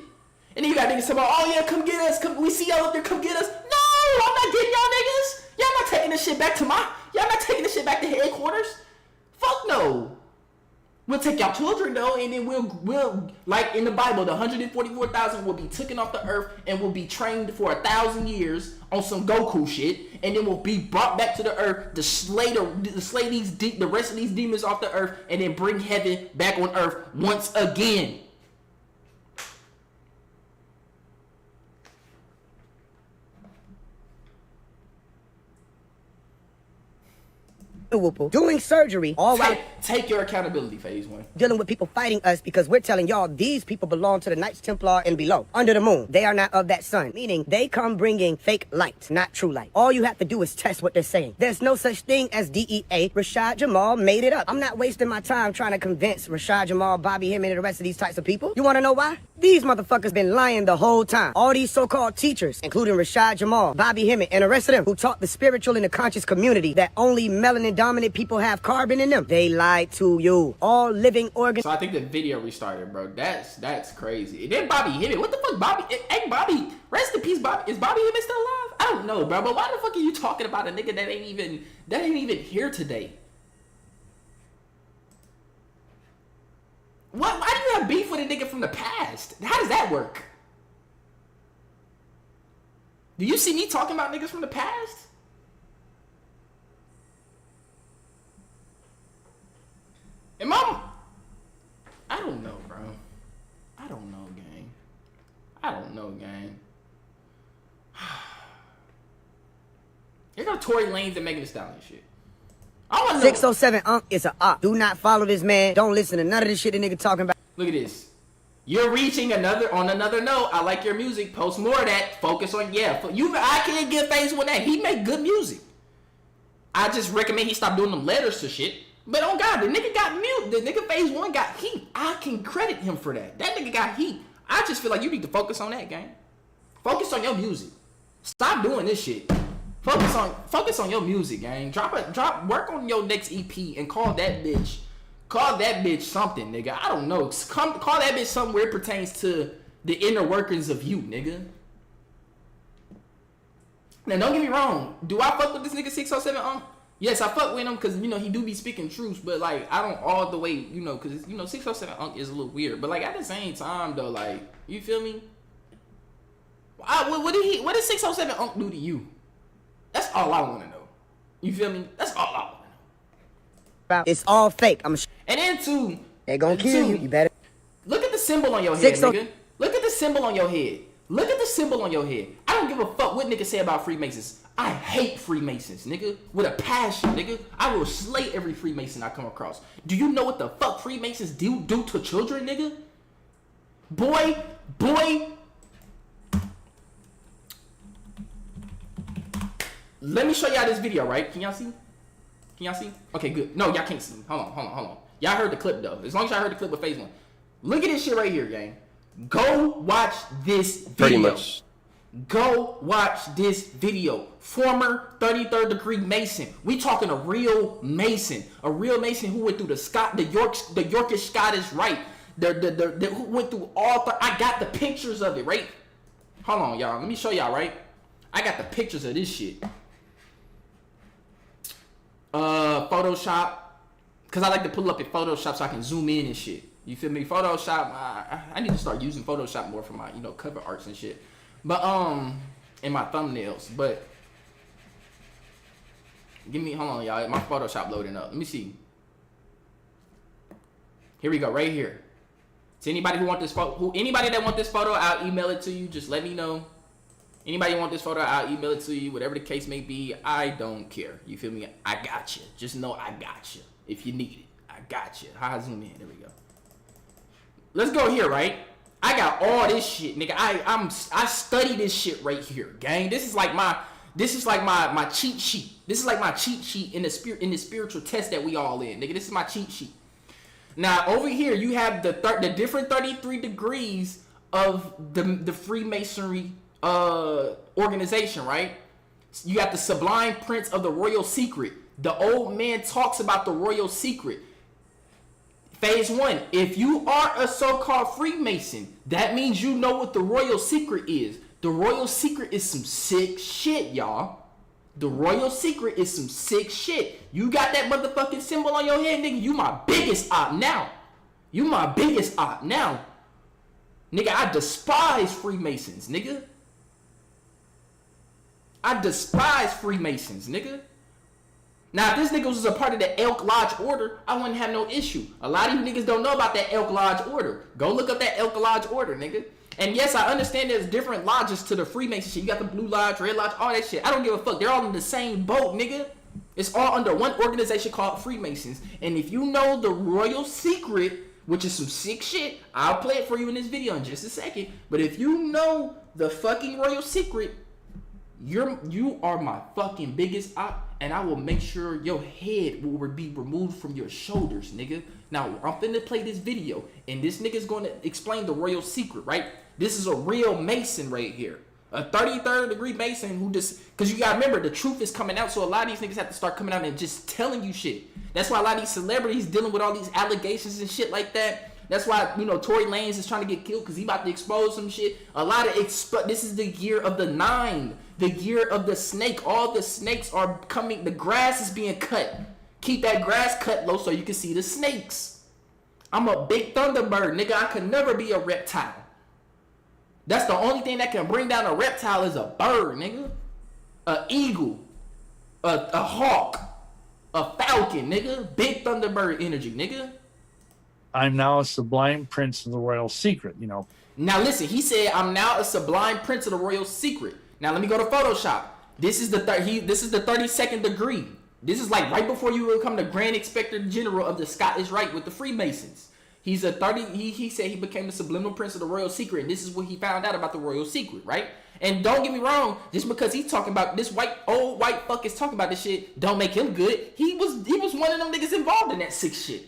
And then you got niggas saying, oh yeah, come get us. Come, we see y'all up there. Come get us. No, I'm not getting y'all niggas. Y'all not taking this shit back to y'all not taking this shit back to headquarters. Fuck no. We'll take y'all children though, and then we'll like in the Bible, the 144,000 will be taken off the earth and will be trained for 1,000 years on some Goku shit, and then will be brought back to the earth to slay the rest of these demons off the earth, and then bring heaven back on earth once again. Doing surgery, all right. Take your accountability, Phase One. Dealing with people fighting us because we're telling y'all these people belong to the Knights Templar and below, under the moon. They are not of that sun, meaning they come bringing fake light, not true light. All you have to do is test what they're saying. There's no such thing as DEA. Rashad Jamal made it up. I'm not wasting my time trying to convince Rashad Jamal, Bobby Hemming, and the rest of these types of people. You want to know why? These motherfuckers been lying the whole time. All these so-called teachers, including Rashad Jamal, Bobby Hemming, and the rest of them who taught the spiritual and the conscious community that only melanin-dominant people have carbon in them. They lied to you. All living organs. So I think the video restarted, bro. That's crazy. And then Bobby Hemming. What the fuck, Bobby? Hey, Bobby. Rest in peace, Bobby. Is Bobby Hemming still alive? I don't know, bro. But why the fuck are you talking about a nigga that ain't even here today? Why do you have beef with a nigga from the past? How does that work? Do you see me talking about niggas from the past? And mom, I don't know, bro. I don't know, gang. I don't know, gang. Here go Tory Lanez and Megan Thee Stallion shit. I want to know. 607 is a op. Do not follow this man. Don't listen to none of this shit the nigga talking about. Look at this. You're reaching another note. I like your music. Post more of that. Focus on I can't give Faise with that. He make good music. I just recommend he stop doing them letters to shit. But oh God, the nigga got mute. The nigga Faise One got heat. I can credit him for that. That nigga got heat. I just feel like you need to focus on that, gang. Focus on your music. Stop doing this shit. Focus on your music, gang. Work on your next EP and call that bitch something, nigga. I don't know. Call that bitch something where it pertains to the inner workings of you, nigga. Now don't get me wrong. Do I fuck with this nigga 607 Yes, I fuck with him because, he do be speaking truth, but, like, I don't all the way, because, 607 is a little weird. But, like, at the same time, though, like, you feel me? What did 607 do to you? That's all I want to know. You feel me? That's all I want to know. It's all fake. And then, too. They're gonna kill you. You better. Look at the symbol on your head, nigga. Look at the symbol on your head. Look at the symbol on your head. I don't give a fuck what niggas say about Freemasons. I hate Freemasons, nigga. With a passion, nigga. I will slay every Freemason I come across. Do you know what the fuck Freemasons do to children, nigga? Boy. Let me show y'all this video, right? Can y'all see? Okay, good. No, y'all can't see. Hold on. Y'all heard the clip, though. As long as y'all heard the clip with Faise One. Look at this shit right here, gang. Go watch this video. Pretty much. Go watch this video. Former 33rd degree Mason. We talking a real Mason. A real Mason who went through the Yorkish Scottish Rite. Who went through all I got the pictures of it, right? Hold on, y'all. Let me show y'all, right? I got the pictures of this shit. Photoshop. Cause I like to pull up in Photoshop so I can zoom in and shit. You feel me? Photoshop. I need to start using Photoshop more for my, cover arts and shit. But and my thumbnails. But hold on, y'all. My Photoshop loading up. Let me see. Here we go, right here. To anybody who want this photo, anybody that want this photo, I'll email it to you. Just let me know. Anybody want this photo, I'll email it to you. Whatever the case may be, I don't care. You feel me? I got you. Just know I got you. If you need it, I got you. How I zoom in? There we go. Let's go here, right? I got all this shit, nigga. I study this shit right here, gang. This is like my cheat sheet. This is like my cheat sheet in the spiritual test that we all in, nigga. This is my cheat sheet. Now over here you have the different 33 degrees of the Freemasonry organization, right? You got the Sublime Prince of the Royal Secret. The old man talks about the Royal Secret. Phase 1, if you are a so-called Freemason, that means you know what the Royal Secret is. The Royal Secret is some sick shit, y'all. The Royal Secret is some sick shit. You got that motherfucking symbol on your head, nigga. You my biggest op now. You my biggest op now. Nigga, I despise Freemasons, nigga. I despise Freemasons, nigga. Now, if this nigga was a part of the Elk Lodge Order, I wouldn't have no issue. A lot of you niggas don't know about that Elk Lodge Order. Go look up that Elk Lodge Order, nigga. And yes, I understand there's different lodges to the Freemason shit. You got the Blue Lodge, Red Lodge, all that shit. I don't give a fuck. They're all in the same boat, nigga. It's all under one organization called Freemasons. And if you know the Royal Secret, which is some sick shit, I'll play it for you in this video in just a second. But if you know the fucking Royal Secret, you are my fucking biggest op, and I will make sure your head will be removed from your shoulders, nigga. Now, I'm finna play this video, and this nigga's gonna explain the Royal Secret, right? This is a real Mason right here. A 33rd degree Mason who just, because you gotta remember, the truth is coming out, so a lot of these niggas have to start coming out and just telling you shit. That's why a lot of these celebrities dealing with all these allegations and shit like that. That's why, you know, Tory Lanez is trying to get killed because he about to expose some shit. A lot of, this is the year of the 9, the year of the snake. All the snakes are coming, the grass is being cut. Keep that grass cut low so you can see the snakes. I'm a big thunderbird, nigga. I could never be a reptile. That's the only thing that can bring down a reptile is a bird, nigga. A eagle. A hawk. A falcon, nigga. Big thunderbird energy, nigga. I'm now a Sublime Prince of the Royal Secret, you know. Now listen, he said, I'm now a Sublime Prince of the Royal Secret. Now let me go to Photoshop. This is the 32nd degree. This is like right before you become the Grand Inspector General of the Scottish Rite with the Freemasons. He's a 30. He said he became the Subliminal Prince of the Royal Secret, and this is what he found out about the Royal Secret, right? And don't get me wrong, just because he's talking about this old white fuck is talking about this shit, don't make him good. He was one of them niggas involved in that sick shit.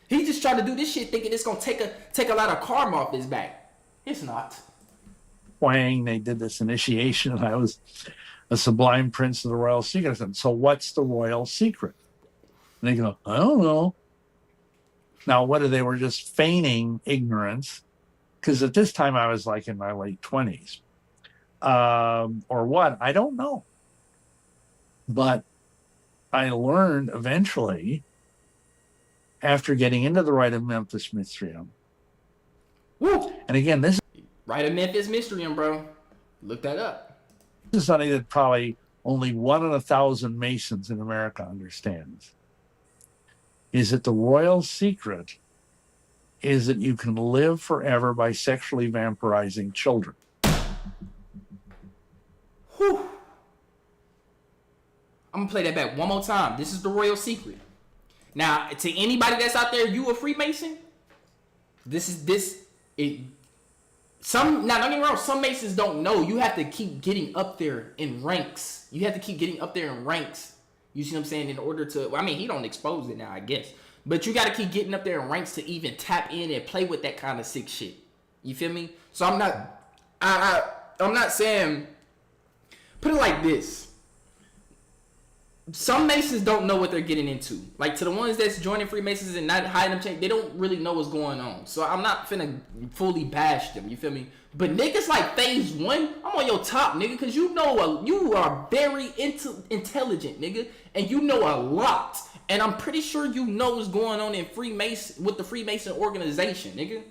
He just tried to do this shit thinking it's gonna take a lot of karma off his back. It's not. Wang, they did this initiation, and I was a Sublime Prince of the Royal Secret. I said, so what's the Royal Secret? And they go, I don't know. Now, whether they were just feigning ignorance, because at this time I was like in my late 20s, or what, I don't know. But I learned eventually, after getting into the Rite of Memphis Mystrium. Woo! And again, this Rite of Memphis Mystrium, bro. Look that up. is something that probably only 1 in 1,000 Masons in America understands. Is that the Royal Secret is that you can live forever by sexually vampirizing children. Whew. I'm gonna play that back one more time. This is the Royal Secret. Now, to anybody that's out there, you a Freemason? Now don't get me wrong, some Masons don't know. You have to keep getting up there in ranks. You see what I'm saying? In order to, well, I mean, he don't expose it now, I guess. But you got to keep getting up there in ranks to even tap in and play with that kind of sick shit. You feel me? So I'm not saying, put it like this. Some Masons don't know what they're getting into. Like, to the ones that's joining Freemasons and not hiding them, they don't really know what's going on. So I'm not finna fully bash them. You feel me? But niggas like Phase 1, I'm on your top, nigga, because you are very intelligent, nigga, and you know a lot. And I'm pretty sure you know what's going on in with the Freemason organization, nigga.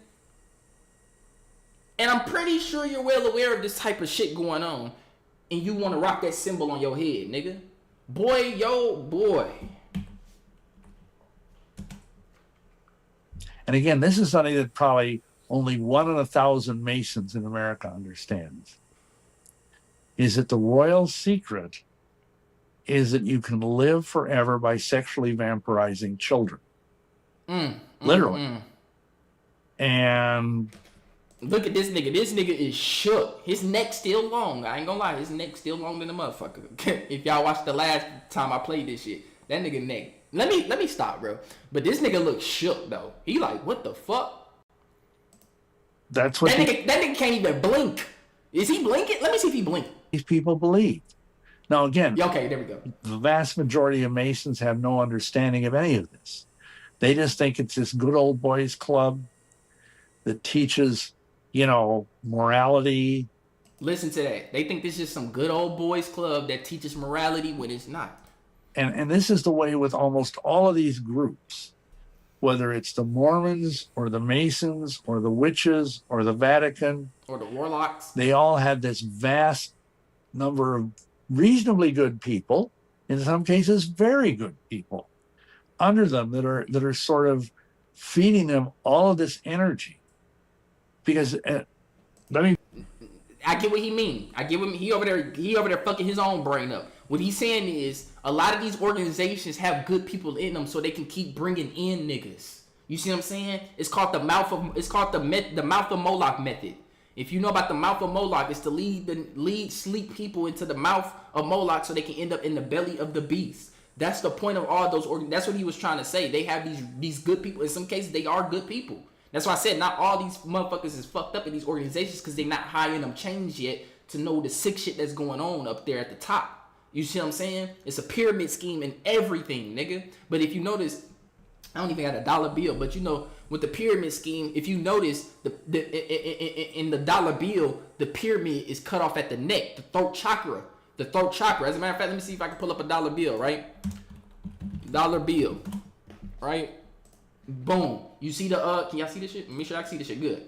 And I'm pretty sure you're well aware of this type of shit going on, and you want to rock that symbol on your head, nigga. Boy. And again, this is something that probably only 1 in 1,000 Masons in America understands is that the royal secret is that you can live forever by sexually vampirizing children. Literally. And look at this nigga. This nigga is shook. His neck still long. I ain't gonna lie. His neck still long than the motherfucker. If y'all watched the last time I played this shit, that nigga neck. Let me stop, bro. But this nigga look shook though. He like, what the fuck? That's what that nigga can't even blink. Is he blinking? Let me see if he blinking. These people believe. Now again, okay, there we go. The vast majority of Masons have no understanding of any of this. They just think it's this good old boys club that teaches, morality. Listen to that. They think this is some good old boys club that teaches morality when it's not. And this is the way with almost all of these groups, whether it's the Mormons or the Masons or the witches or the Vatican or the warlocks. They all have this vast number of reasonably good people, in some cases very good people, under them that are sort of feeding them all of this energy. Because I get what he mean. I get what he over there fucking his own brain up. What he's saying is a lot of these organizations have good people in them so they can keep bringing in niggas. You see what I'm saying? It's called the mouth of Moloch method. If you know about the mouth of Moloch, it's to lead sleep people into the mouth of Moloch so they can end up in the belly of the beast. That's the point of all those that's what he was trying to say. They have these good people. In some cases, they are good people. That's why I said not all these motherfuckers is fucked up in these organizations because they're not high enough change yet to know the sick shit that's going on up there at the top. You see what I'm saying? It's a pyramid scheme and everything, nigga. But if you notice, I don't even got a dollar bill, but with the pyramid scheme, if you notice, in the dollar bill, the pyramid is cut off at the neck, the throat chakra. The throat chakra. As a matter of fact, let me see if I can pull up a dollar bill, right? Dollar bill, right? Boom. You see the can y'all see this shit? Make sure I can see this shit good.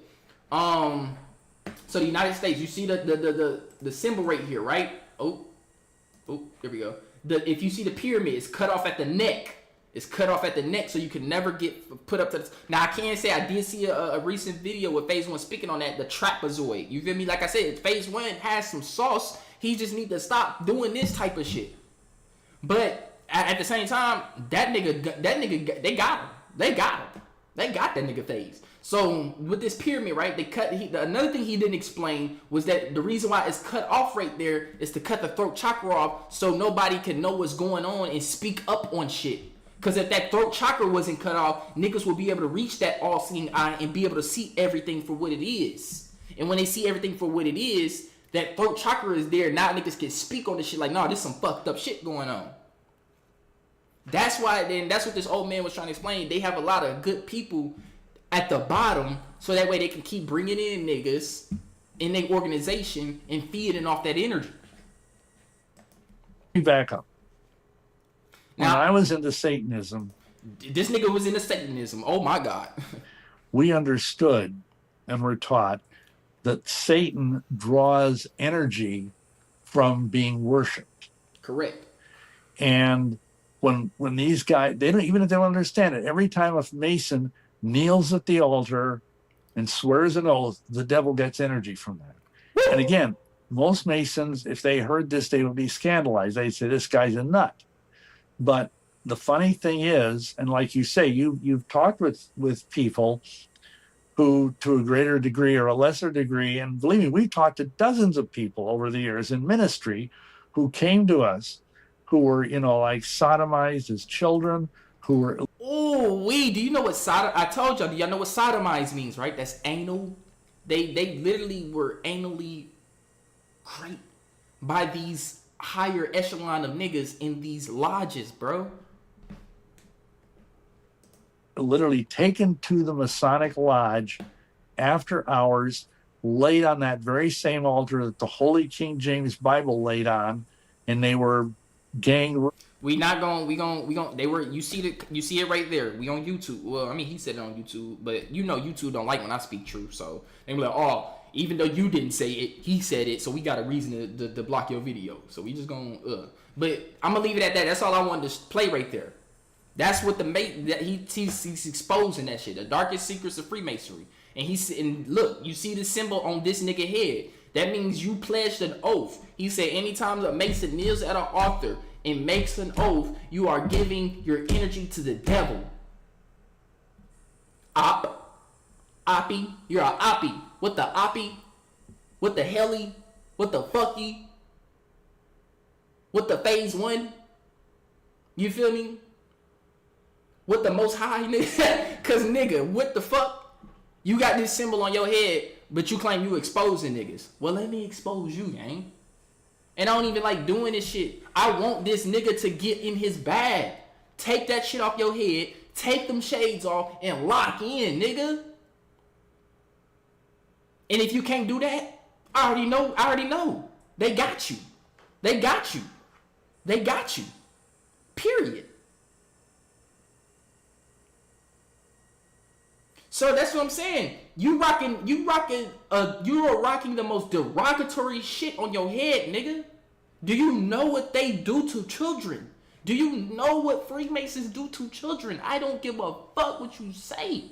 So the United States, you see the symbol right here, right? Oh, there we go. If you see the pyramid, it's cut off at the neck. It's cut off at the neck, so you can never get put up to the... Now, I can say I did see a recent video with Faise 1 speaking on that, the trapezoid. You feel me? Like I said, Faise 1 has some sauce. He just need to stop doing this type of shit. But at the same time, that nigga, they got him. They got that nigga Faise. So with this pyramid, right? Another thing he didn't explain was that the reason why it's cut off right there is to cut the throat chakra off, so nobody can know what's going on and speak up on shit. Because if that throat chakra wasn't cut off, niggas will be able to reach that all-seeing eye and be able to see everything for what it is. And when they see everything for what it is, that throat chakra is there. Now niggas can speak on this shit like, nah, there's some fucked up shit going on. That's why, that's what this old man was trying to explain. They have a lot of good people at the bottom, so that way they can keep bringing in niggas in their organization and feeding off that energy. Back up. Now, when I was into Satanism, this nigga was into Satanism. Oh my God. We understood and were taught that Satan draws energy from being worshipped. Correct. And when these guys, they don't, even if they don't understand it, every time a Mason kneels at the altar and swears an oath, the devil gets energy from that. And again, most Masons, if they heard this, they would be scandalized. They'd say, this guy's a nut. But the funny thing is, and like you say, you've talked with people who, to a greater degree or a lesser degree, and believe me, we've talked to dozens of people over the years in ministry who came to us who were, like sodomized as children, who were... Oh, do you know what I told y'all, do y'all know what sodomized means, right? That's anal. They literally were anally raped by these higher echelon of niggas in these lodges, bro. Literally taken to the Masonic Lodge after hours, laid on that very same altar that the Holy King James Bible laid on, and they were gang... We going they were, you see it right there. We on YouTube. Well, I mean, he said it on YouTube, but YouTube don't like when I speak truth, so they were like, oh, even though you didn't say it, he said it, so we got a reason to block your video. So we just gonna but I'm gonna leave it at that. That's all I wanted to play right there. That's what he's exposing that shit, the darkest secrets of Freemasonry. And and look, you see the symbol on this nigga head. That means you pledged an oath. He said anytime a Mason kneels at an altar and makes an oath, you are giving your energy to the devil. Oppie, you're a oppie. What the oppie? What the helly? What the fucky? What the phase one? You feel me? What the most high nigga? Cause nigga, what the fuck? You got this symbol on your head, but you claim you exposing niggas. Well, let me expose you, gang. And I don't even like doing this shit. I want this nigga to get in his bag. Take that shit off your head. Take them shades off and lock in, nigga. And if you can't do that, I already know. They got you. They got you. They got you. Period. So that's what I'm saying. You are rocking the most derogatory shit on your head, nigga. Do you know what they do to children? Do you know what Freemasons do to children? I don't give a fuck what you say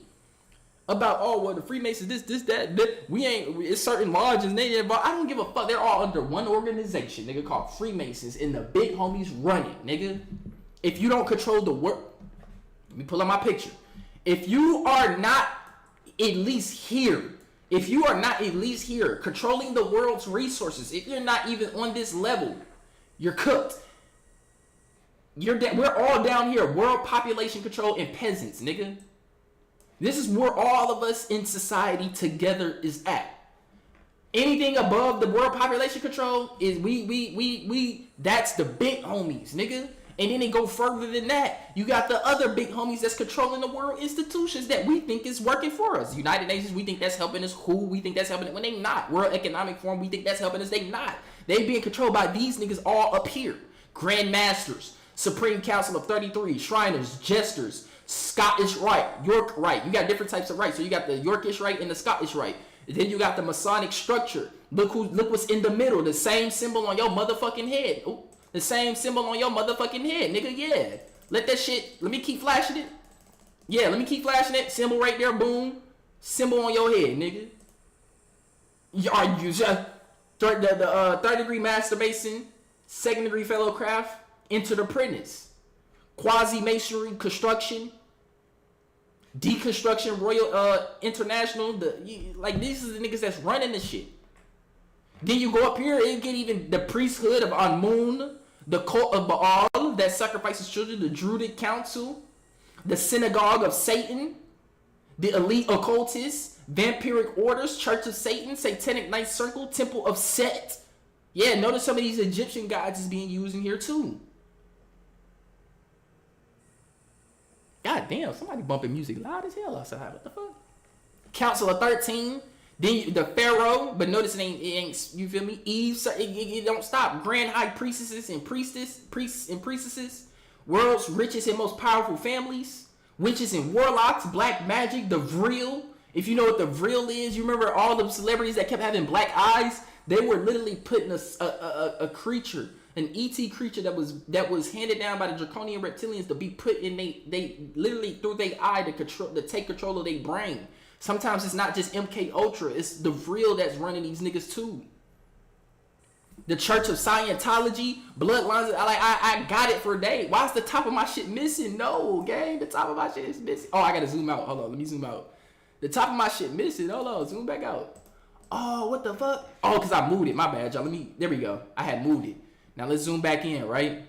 about, oh, well, the Freemasons, this, that. It's certain lodges, they involved. I don't give a fuck. They're all under one organization, nigga, called Freemasons, and the big homies run it, nigga. If you don't control the work, let me pull up my picture. If you are not at least here, controlling the world's resources, if you're not even on this level, you're cooked. We're all down here, world population control and peasants, nigga. This is where all of us in society together is at. Anything above the world population control is that's the big homies, nigga. And then they go further than that. You got the other big homies that's controlling the world institutions that we think is working for us. United Nations, we think that's helping us. Who we think that's helping it when they not. World Economic Forum, we think that's helping us. They not. They being controlled by these niggas all up here. Grand Masters, Supreme Council of 33, Shriners, Jesters, Scottish Rite, York Rite. You got different types of rites. So you got the Yorkish Rite and the Scottish Rite. Then you got the Masonic structure. Look what's in the middle. The same symbol on your motherfucking head. Ooh. The same symbol on your motherfucking head, nigga, yeah. Let that shit, let me keep flashing it. Yeah, let me keep flashing it. Symbol right there, boom. Symbol on your head, nigga. Are you just, the third degree Master Mason, second degree Fellow Craft, entered apprentice. Quasi-masonry, construction, deconstruction, Royal International, these are the niggas that's running this shit. Then you go up here and get even the priesthood of Amun, the cult of Baal that sacrifices children, the Druidic Council, the synagogue of Satan, the elite occultists, vampiric orders, Church of Satan, Satanic Ninth Circle, Temple of Set. Yeah, notice some of these Egyptian gods is being used in here too. God damn, somebody bumping music loud as hell outside. What the fuck? Council of 13. Then the Pharaoh, but notice it ain't you feel me? Eve, it don't stop. Grand High Priestesses and priests and priestesses, world's richest and most powerful families, witches and warlocks, black magic, the Vril. If you know what the Vril is, you remember all the celebrities that kept having black eyes? They were literally putting a creature, an ET creature that was handed down by the draconian reptilians to be put in they literally through their eye to take control of their brain. Sometimes it's not just MK Ultra, it's the Vril that's running these niggas too. The Church of Scientology, bloodlines. I got it for a day. Why is the top of my shit missing? No, gang, the top of my shit is missing. Oh, I gotta zoom out. Hold on, let me zoom out. The top of my shit missing. Hold on, zoom back out. Oh, what the fuck? Oh, because I moved it. My bad, y'all. There we go. I had moved it. Now let's zoom back in, right?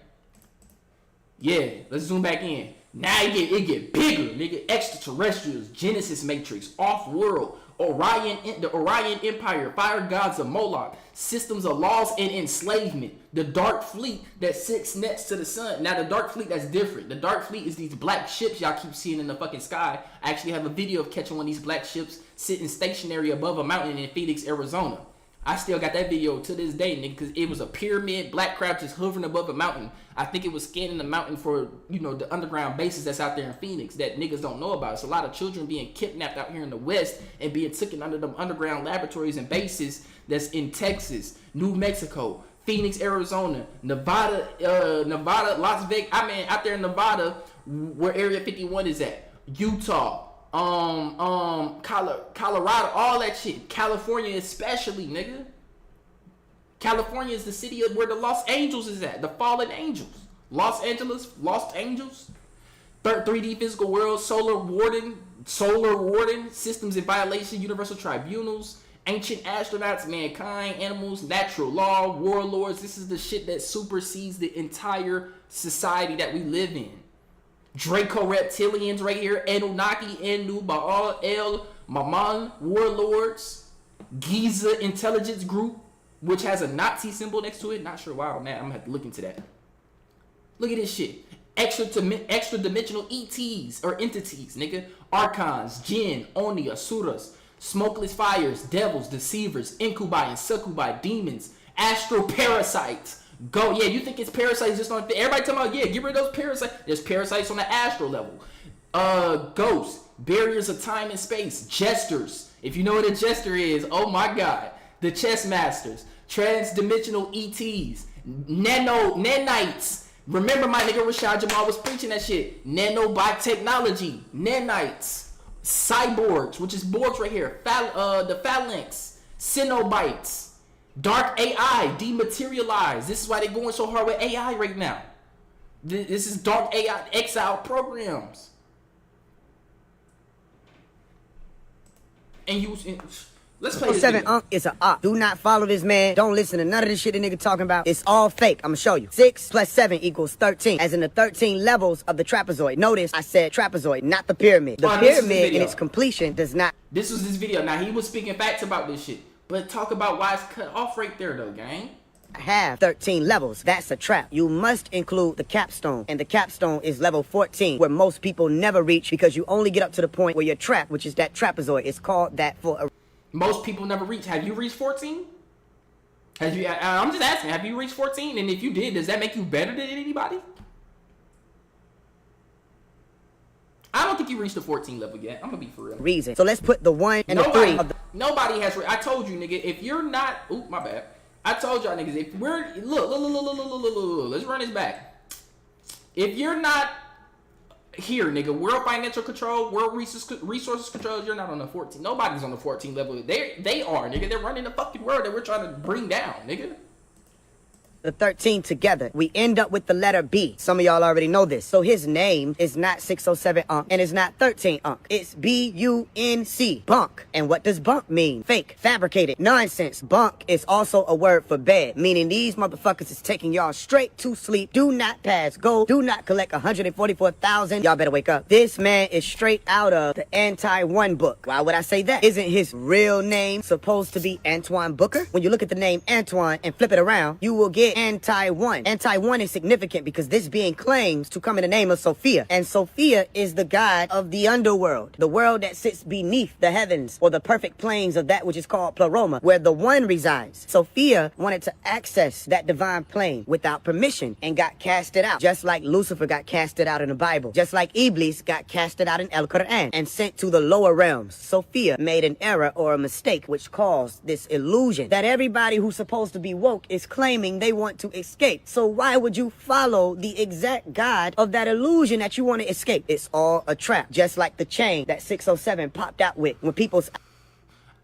Yeah, let's zoom back in. Now it get bigger, nigga. Extraterrestrials, Genesis Matrix, Off-World, the Orion Empire, Fire Gods of Moloch, systems of laws and enslavement, the Dark Fleet that sits next to the sun. Now the Dark Fleet, that's different. The Dark Fleet is these black ships y'all keep seeing in the fucking sky. I actually have a video of catching one of these black ships sitting stationary above a mountain in Phoenix, Arizona. I still got that video to this day, nigga, because it was a pyramid, black crab just hovering above a mountain. I think it was scanning the mountain for, the underground bases that's out there in Phoenix that niggas don't know about. It's a lot of children being kidnapped out here in the West and being taken under them underground laboratories and bases that's in Texas, New Mexico, Phoenix, Arizona, Nevada, Las Vegas. I mean, out there in Nevada, where Area 51 is at, Utah, Colorado, all that shit. California especially, nigga. California is the city of where the Los Angeles is at. The fallen angels. Los Angeles, Lost Angels. 3D physical world, solar warden, systems in violation, universal tribunals, ancient astronauts, mankind, animals, natural law, warlords. This is the shit that supersedes the entire society that we live in. Draco reptilians right here, Anunnaki, Anu, Baal, El, Maman, warlords, Giza intelligence group, which has a Nazi symbol next to it. Not sure why on that. I'm gonna have to look into that. Look at this shit. Extra dimensional ETs or entities, nigga. Archons, Jinn, Oni, Asuras, smokeless fires, devils, deceivers, incubi and succubi, demons, astral parasites. Go, yeah, you think it's parasites just on everybody talking about, yeah, get rid of those parasites. There's parasites on the astral level. Ghosts, barriers of time and space, jesters. If you know what a jester is, oh my god. The chess masters, trans-dimensional ETs, nanites. Remember my nigga Rashad Jamal was preaching that shit. Nanotechnology, nanites, cyborgs, which is boards right here. The phalanx, Cenobites, dark AI, dematerialized. This is why they're going so hard with AI right now. This is dark AI exile programs. And let's play this 7 video. Unc is a op. Do not follow this man. Don't listen to none of this shit the nigga talking about. It's all fake. I'm gonna show you. 6 plus 7 equals 13. As in the 13 levels of the trapezoid. Notice I said trapezoid, not the pyramid. The pyramid in its completion does not. This was his video. Now he was speaking facts about this shit. But talk about why it's cut off right there though, gang. Have 13 levels. That's a trap. You must include the capstone, and the capstone is level 14, where most people never reach because you only get up to the point where you're trapped, which is that trapezoid. It's called that for a. Most people never reach. Have you reached 14? Have you? I'm just asking. Have you reached 14? And if you did, does that make you better than anybody? I don't think you reached the 14 level yet. I'm gonna be for real. Reason. So let's put the 1 and the 3 of the. Nobody has. I told you, nigga. If you're not, oop, my bad. I told y'all niggas. If we're look. Let's run this back. If you're not here, nigga, world financial control, world resources control, you're not on the 14. Nobody's on the 14 level. They are, nigga. They're running the fucking world that we're trying to bring down, nigga. The 13 together, we end up with the letter B. Some of y'all already know this. So his name is not 607 Unc, and it's not 13 Unc. It's B-U-N-C, bunk. And what does bunk mean? Fake, fabricated, nonsense. Bunk is also a word for bed, meaning these motherfuckers is taking y'all straight to sleep. Do not pass go. Do not collect 144,000. Y'all better wake up. This man is straight out of the Anti-1 book. Why would I say that? Isn't his real name supposed to be Antoine Booker? When you look at the name Antoine and flip it around, you will get Anti-1. Anti-1 is significant because this being claims to come in the name of Sophia. And Sophia is the god of the underworld, the world that sits beneath the heavens, or the perfect planes of that which is called Pleroma, where the one resides. Sophia wanted to access that divine plane without permission and got casted out, just like Lucifer got casted out in the Bible, just like Iblis got casted out in El Quran and sent to the lower realms. Sophia made an error or a mistake which caused this illusion that everybody who's supposed to be woke is claiming they want to escape. So why would you follow the exact god of that illusion that you want to escape? It's all a trap, just like the chain that 607 popped out with when people's.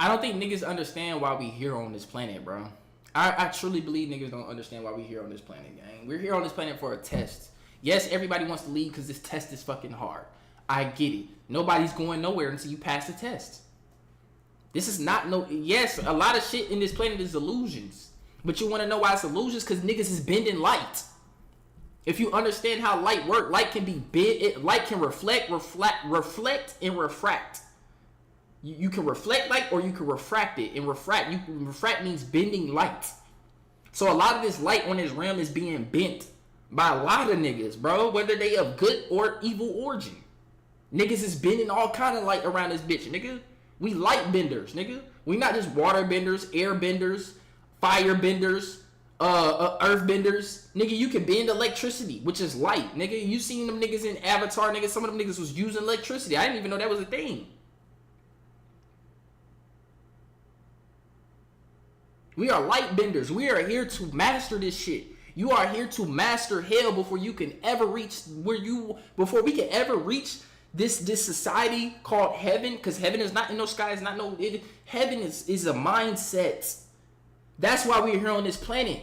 I don't think niggas understand why we here on this planet, bro. I truly believe niggas don't understand why we here on this planet, gang. We're here on this planet for a test. Yes, everybody wants to leave because this test is fucking hard. I get it. Nobody's going nowhere until you pass the test. This is not no. Yes, a lot of shit in this planet is illusions. But you want to know why it's illusions? Because niggas is bending light. If you understand how light works, light can be bent. Light can reflect, and refract. You can reflect light or you can refract it. And refract means bending light. So a lot of this light on this realm is being bent by a lot of niggas, bro. Whether they of good or evil origin. Niggas is bending all kind of light around this bitch, nigga. We light benders, nigga. We not just water benders, air benders, fire benders, earth benders. Nigga, you can bend electricity, which is light. Nigga, you seen them niggas in Avatar, nigga. Some of them niggas was using electricity. I didn't even know that was a thing. We are light benders. We are here to master this shit. You are here to master hell before you can ever reach before we can ever reach This society called heaven, because heaven is not in no sky, it's not no heaven is a mindset. That's why we're here on this planet.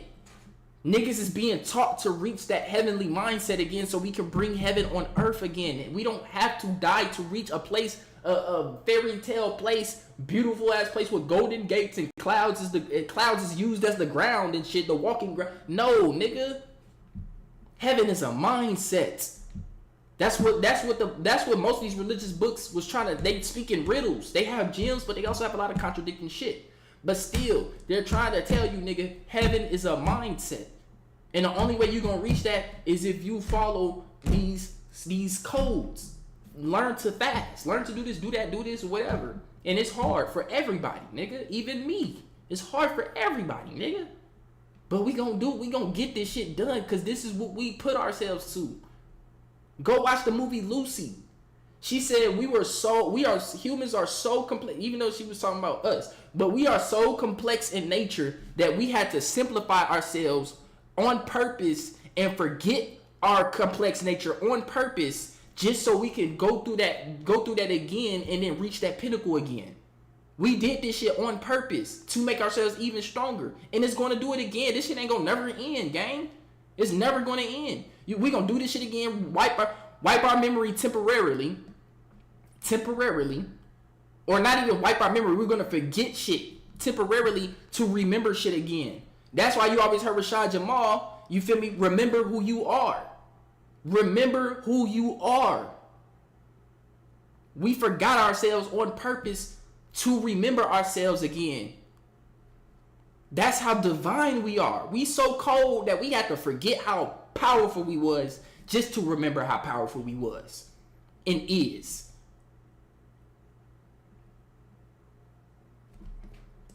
Niggas is being taught to reach that heavenly mindset again so we can bring heaven on earth again. We don't have to die to reach a place, a fairy tale place, beautiful ass place with golden gates and clouds is used as the ground and shit, the walking ground. No, nigga. Heaven is a mindset. That's what most of these religious books was trying to, they speak in riddles. They have gems, but they also have a lot of contradicting shit. But still, they're trying to tell you, nigga, heaven is a mindset. And the only way you're going to reach that is if you follow these codes. Learn to fast. Learn to do this, do that, do this, whatever. And it's hard for everybody, nigga. Even me. It's hard for everybody, nigga. But we going to get this shit done because this is what we put ourselves to. Go watch the movie Lucy. She said humans are so complex, even though she was talking about us, but we are so complex in nature that we had to simplify ourselves on purpose and forget our complex nature on purpose just so we can go through that again and then reach that pinnacle again. We did this shit on purpose to make ourselves even stronger. And it's going to do it again. This shit ain't going to never end, gang. It's never going to end. We going to do this shit again, wipe our memory temporarily, or not even wipe our memory. We're going to forget shit temporarily to remember shit again. That's why you always heard Rashad Jamal, you feel me? Remember who you are. Remember who you are. We forgot ourselves on purpose to remember ourselves again. That's how divine we are. We so cold that we have to forget how powerful we was just to remember how powerful we was and is.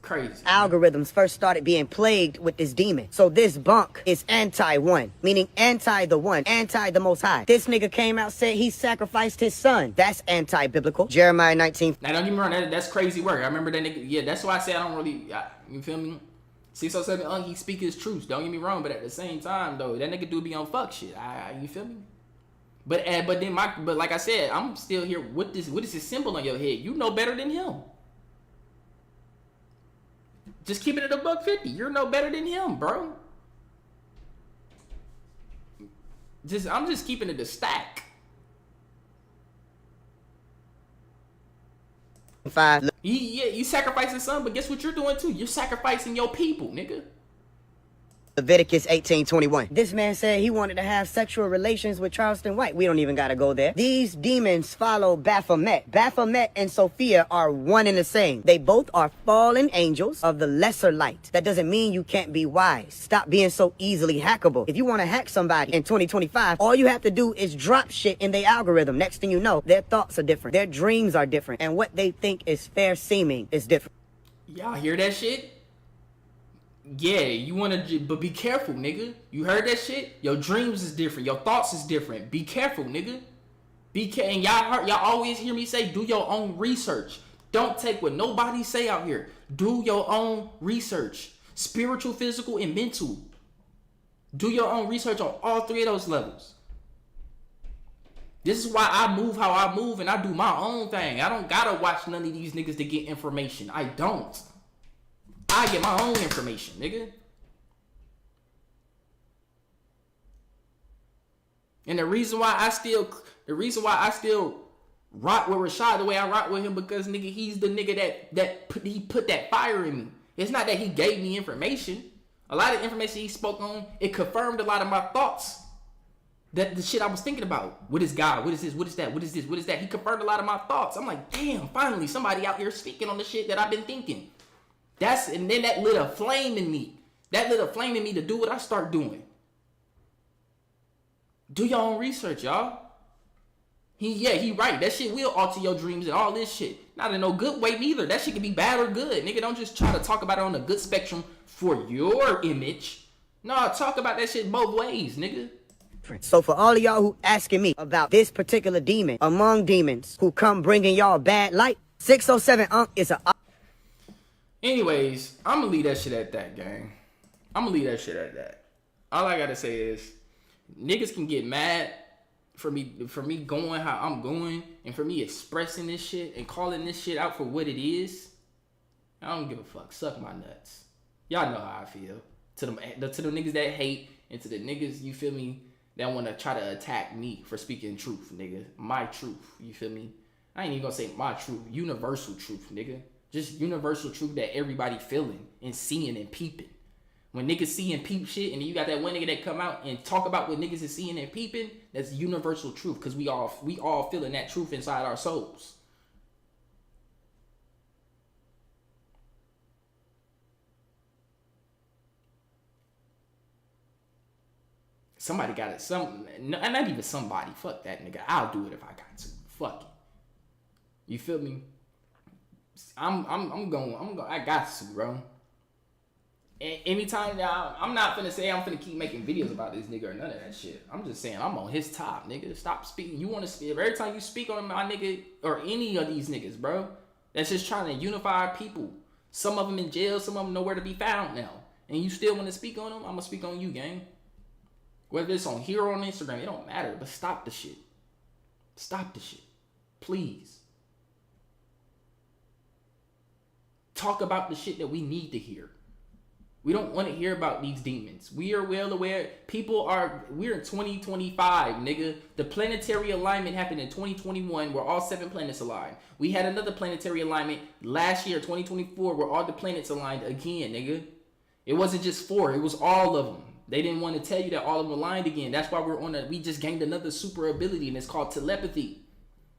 Crazy. Algorithms first started being plagued with this demon. So this bunk is anti-one, meaning anti the one, anti the most high. This nigga came out, said he sacrificed his son. That's anti-biblical. Jeremiah 19. Now don't get me wrong, that's crazy work. I remember that nigga. Yeah, that's why I say I don't really, you feel me? 607 he speak his truth. Don't get me wrong, but at the same time though, that nigga do be on fuck shit. You feel me? But like I said, I'm still here. What is this symbol on your head? You know better than him. Just keeping it $150. You're no better than him, bro. I'm just keeping it a stack. 5. You sacrifice his son, but guess what you're doing too? You're sacrificing your people, nigga. Leviticus 18:21. This man said he wanted to have sexual relations with Charleston White. We don't even gotta go there. These demons follow Baphomet. Baphomet and Sophia are one and the same. They both are fallen angels of the lesser light. That doesn't mean you can't be wise. Stop being so easily hackable. If you want to hack somebody in 2025, all you have to do is drop shit in their algorithm. Next thing you know, their thoughts are different. Their dreams are different. And what they think is fair seeming is different. Y'all hear that shit? Yeah, you want to, but be careful, nigga. You heard that shit? Your dreams is different. Your thoughts is different. Be careful, nigga. And y'all always hear me say, do your own research. Don't take what nobody say out here. Do your own research. Spiritual, physical, and mental. Do your own research on all three of those levels. This is why I move how I move and I do my own thing. I don't gotta watch none of these niggas to get information. I don't. I get my own information, nigga. And the reason why I still rock with Rashad the way I rock with him, because nigga, he's the nigga that put that fire in me. It's not that he gave me information. A lot of information he spoke on, it confirmed a lot of my thoughts. That the shit I was thinking about. What is God? What is this? What is that? What is this? What is that? He confirmed a lot of my thoughts. I'm like, damn, finally somebody out here speaking on the shit that I've been thinking. And then that lit a flame in me. That lit a flame in me to do what I start doing. Do your own research, y'all. He right. That shit will alter your dreams and all this shit. Not in no good way neither. That shit can be bad or good. Nigga, don't just try to talk about it on the good spectrum for your image. No, talk about that shit both ways, nigga. So for all of y'all who asking me about this particular demon among demons who come bringing y'all bad light, 607 is a... Anyways, I'm gonna leave that shit at that, gang. I'm gonna leave that shit at that. All I gotta say is, niggas can get mad for me going how I'm going, and for me expressing this shit and calling this shit out for what it is, I don't give a fuck. Suck my nuts. Y'all know how I feel. To the niggas that hate, and to the niggas, you feel me, that want to try to attack me for speaking truth, nigga. My truth, you feel me? I ain't even gonna say my truth. Universal truth, nigga. Just universal truth that everybody feeling and seeing and peeping. When niggas see and peep shit, and then you got that one nigga that come out and talk about what niggas is seeing and peeping, that's universal truth, because we all feeling that truth inside our souls. Somebody got it. Not even somebody. Fuck that nigga. I'll do it if I got to. Fuck it. You feel me? I'm going. I got to, bro. And anytime now, I'm not finna say I'm finna keep making videos about this nigga or none of that shit. I'm just saying I'm on his top, nigga. Stop speaking. You want to speak every time you speak on my nigga or any of these niggas, bro. That's just trying to unify our people. Some of them in jail. Some of them nowhere to be found now. And you still want to speak on them? I'm gonna speak on you, gang. Whether it's on here or on Instagram, it don't matter. But stop the shit. Stop the shit. Please. Talk about the shit that we need to hear. We don't want to hear about these demons. We are well aware. We're in 2025, nigga. The planetary alignment happened in 2021 where all 7 planets aligned. We had another planetary alignment last year, 2024, where all the planets aligned again, nigga. It wasn't just 4. It was all of them. They didn't want to tell you that all of them aligned again. That's why we just gained another super ability, and it's called telepathy.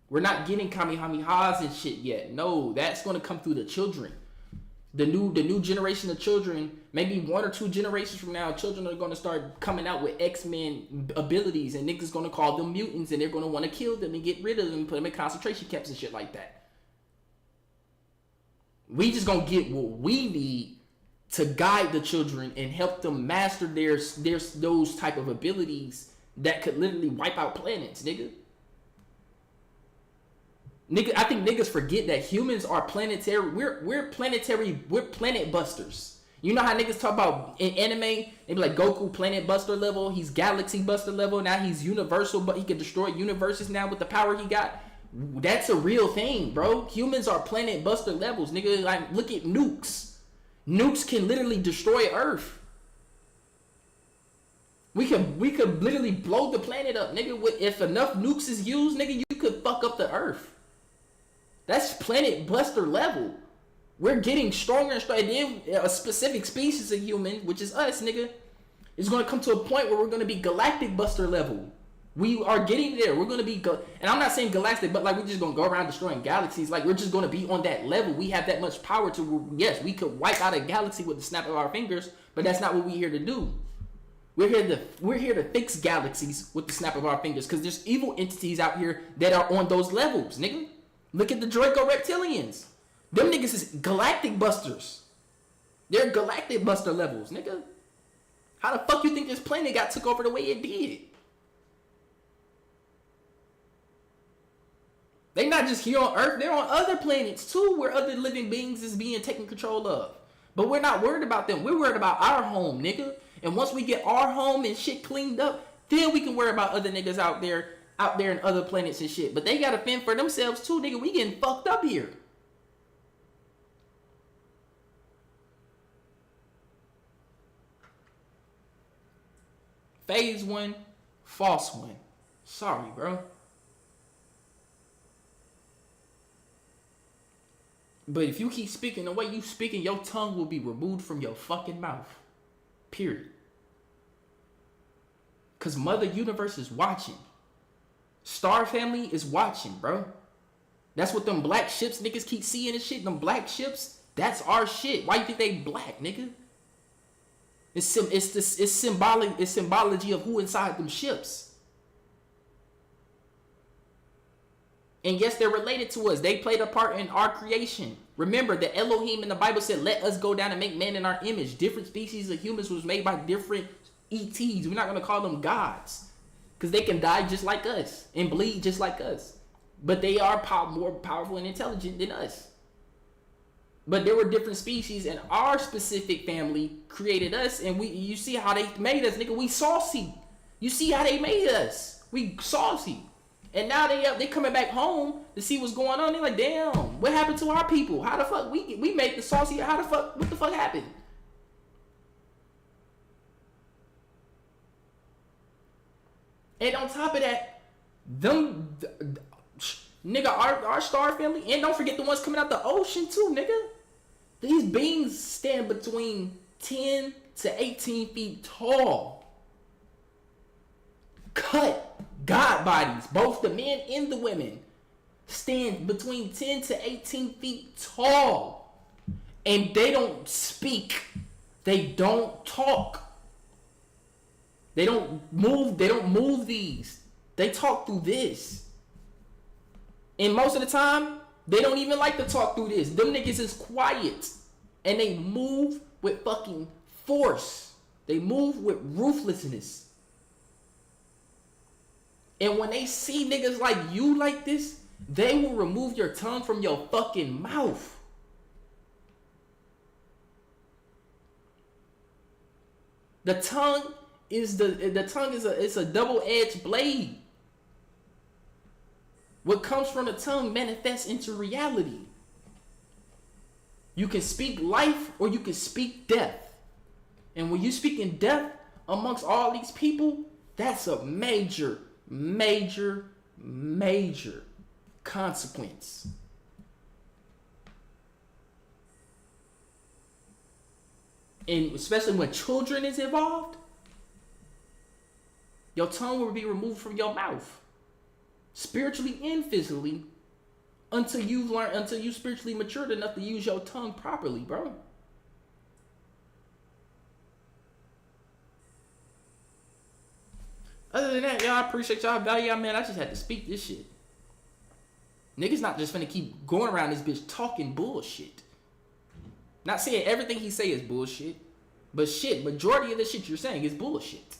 We're not getting Kamehamehas and shit yet. No, that's going to come through the children. The new generation of children, maybe 1 or 2 generations from now, children are going to start coming out with X-Men abilities, and niggas going to call them mutants, and they're going to want to kill them and get rid of them and put them in concentration camps and shit like that. We just going to get what we need to guide the children and help them master those type of abilities that could literally wipe out planets, nigga. I think niggas forget that humans are planetary. We're planetary. We're planet busters. You know how niggas talk about in anime? They be like Goku planet buster level. He's galaxy buster level. Now he's universal, but he can destroy universes now with the power he got. That's a real thing, bro. Humans are planet buster levels, nigga. Like, look at nukes. Nukes can literally destroy Earth. We could literally blow the planet up, nigga. If enough nukes is used, nigga, you could fuck up the Earth. That's planet buster level. We're getting stronger and stronger. And then a specific species of human, which is us, nigga, is going to come to a point where we're going to be galactic buster level. We are getting there. We're going to be, and I'm not saying galactic, but like we're just going to go around destroying galaxies. Like we're just going to be on that level. We have that much power to, yes, we could wipe out a galaxy with the snap of our fingers, but that's not what we're here to do. We're here to fix galaxies with the snap of our fingers, because there's evil entities out here that are on those levels, nigga. Look at the Draco reptilians. Them niggas is galactic busters. They're galactic buster levels, nigga. How the fuck you think this planet got took over the way it did? They not just here on Earth, they're on other planets too, where other living beings is being taken control of. But we're not worried about them. We're worried about our home, nigga. And once we get our home and shit cleaned up, then we can worry about other niggas out there in other planets and shit. But they gotta fend for themselves too, nigga. We getting fucked up here. Phase 1, false 1. Sorry, bro. But if you keep speaking the way you speaking, your tongue will be removed from your fucking mouth. Period. Because Mother Universe is watching. Star Family is watching, bro. That's what them black ships niggas keep seeing and shit. Them black ships, that's our shit. Why you think they black, nigga? It's symbolic. It's symbology of who inside them ships. And yes, they're related to us. They played a part in our creation. Remember, the Elohim in the Bible said, let us go down and make man in our image. Different species of humans was made by different ETs. We're not going to call them gods. Because they can die just like us and bleed just like us. But they are more powerful and intelligent than us. But there were different species, and our specific family created us. And you see how they made us, nigga. We saucy. You see how they made us. We saucy. And now they coming back home to see what's going on. They like, damn, what happened to our people? How the fuck we made the saucy? How the fuck? What the fuck happened? And on top of that, nigga, our star family, and don't forget the ones coming out the ocean too, nigga. These beings stand between 10 to 18 feet tall. Cut God bodies, both the men and the women, stand between 10 to 18 feet tall. And they don't speak. They don't talk. They don't move these. They talk through this. And most of the time, they don't even like to talk through this. Them niggas is quiet. And they move with fucking force. They move with ruthlessness. And when they see niggas like you like this, they will remove your tongue from your fucking mouth. The tongue is a double-edged blade. What comes from the tongue manifests into reality. You can speak life or you can speak death. And when you speak in death amongst all these people, that's a major, major, major consequence. And especially when children is involved, your tongue will be removed from your mouth, spiritually and physically, until you spiritually matured enough to use your tongue properly, bro. Other than that, y'all, I appreciate y'all value, y'all, man. I just had to speak this shit. Niggas not just finna keep going around this bitch talking bullshit. Not saying everything he say is bullshit, but shit, majority of the shit you're saying is bullshit.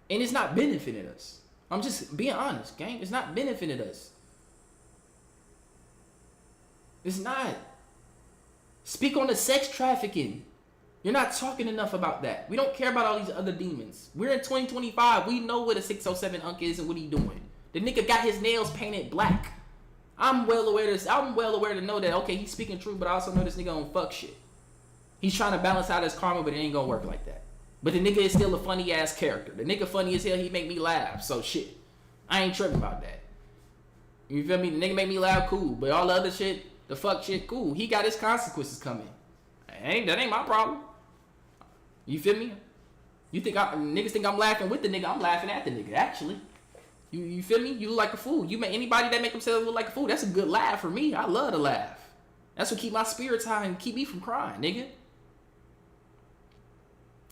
And it's not benefiting us. I'm just being honest, gang. It's not benefiting us. It's not. Speak on the sex trafficking. You're not talking enough about that. We don't care about all these other demons. We're in 2025. We know what a 607 Unk is and what he doing. The nigga got his nails painted black. I'm well aware to know that, okay, he's speaking truth, but I also know this nigga don't fuck shit. He's trying to balance out his karma, but it ain't gonna work like that. But the nigga is still a funny ass character. The nigga funny as hell, he make me laugh. So shit, I ain't tripping about that. You feel me? The nigga make me laugh, cool. But all the other shit, the fuck shit, cool. He got his consequences coming. That ain't my problem. You feel me? You think niggas think I'm laughing with the nigga? I'm laughing at the nigga, actually. You feel me? You look like a fool. You make anybody that make themselves look like a fool. That's a good laugh for me. I love to laugh. That's what keep my spirits high and keep me from crying, nigga.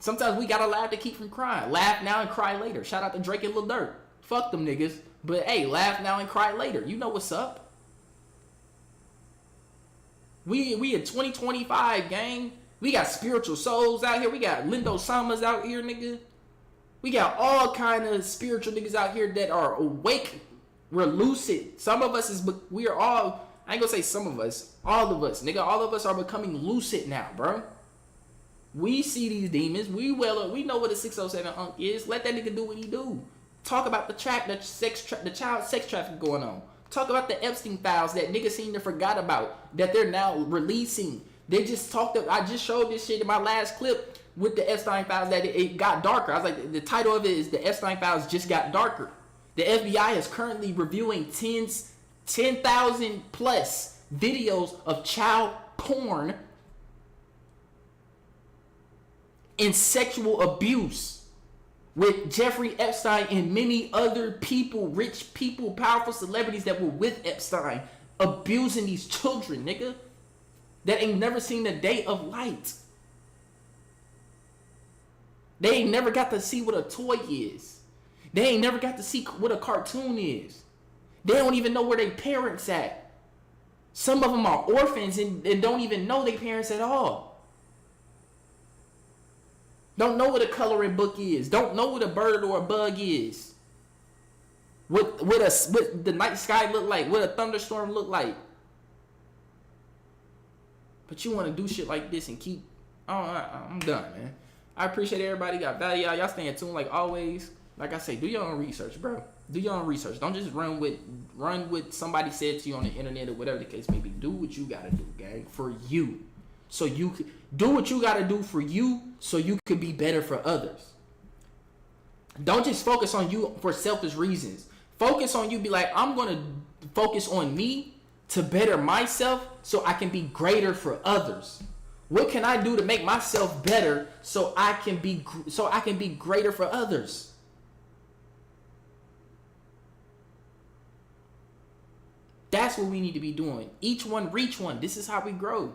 Sometimes we gotta laugh to keep from crying. Laugh now and cry later. Shout out to Drake and Lil Durk. Fuck them niggas. But hey, laugh now and cry later. You know what's up. We in 2025, gang. We got spiritual souls out here. We got Lindo Samas out here, nigga. We got all kind of spiritual niggas out here that are awake. We're lucid. Some of us we are all, I ain't gonna say some of us, all of us, nigga, all of us are becoming lucid now, bro. We see these demons. We know what a 607 Unk is. Let that nigga do what he do. Talk about the child sex trafficking going on. Talk about the Epstein files that niggas seem to forgot about, that they're now releasing. They just I just showed this shit in my last clip with the Epstein files that it got darker. I was like, the title of it is The Epstein Files Just Got Darker. The FBI is currently reviewing 10,000 plus videos of child porn and sexual abuse with Jeffrey Epstein and many other people, rich people, powerful celebrities that were with Epstein, abusing these children, nigga, that ain't never seen the day of light. They ain't never got to see what a toy is. They ain't never got to see what a cartoon is. They don't even know where their parents at. Some of them are orphans and don't even know their parents at all. Don't know what a coloring book is. Don't know what a bird or a bug is. What the night sky look like. What a thunderstorm look like. But you want to do shit like this and keep... I'm done, man. I appreciate everybody. Got value. Y'all stay in tune like always. Like I say, do your own research, bro. Do your own research. Don't just run with somebody said to you on the internet or whatever the case may be. Do what you gotta do, gang, for you. So you could do what you gotta do for you, so you could be better for others. Don't just focus on you for selfish reasons. Focus on you. Be like, I'm gonna focus on me to better myself, so I can be greater for others. What can I do to make myself better so I can be greater for others? That's what we need to be doing. Each one reach one. This is how we grow.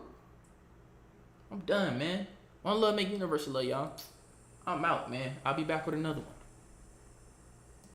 I'm done, man. One love, make universal love, y'all. I'm out, man. I'll be back with another one.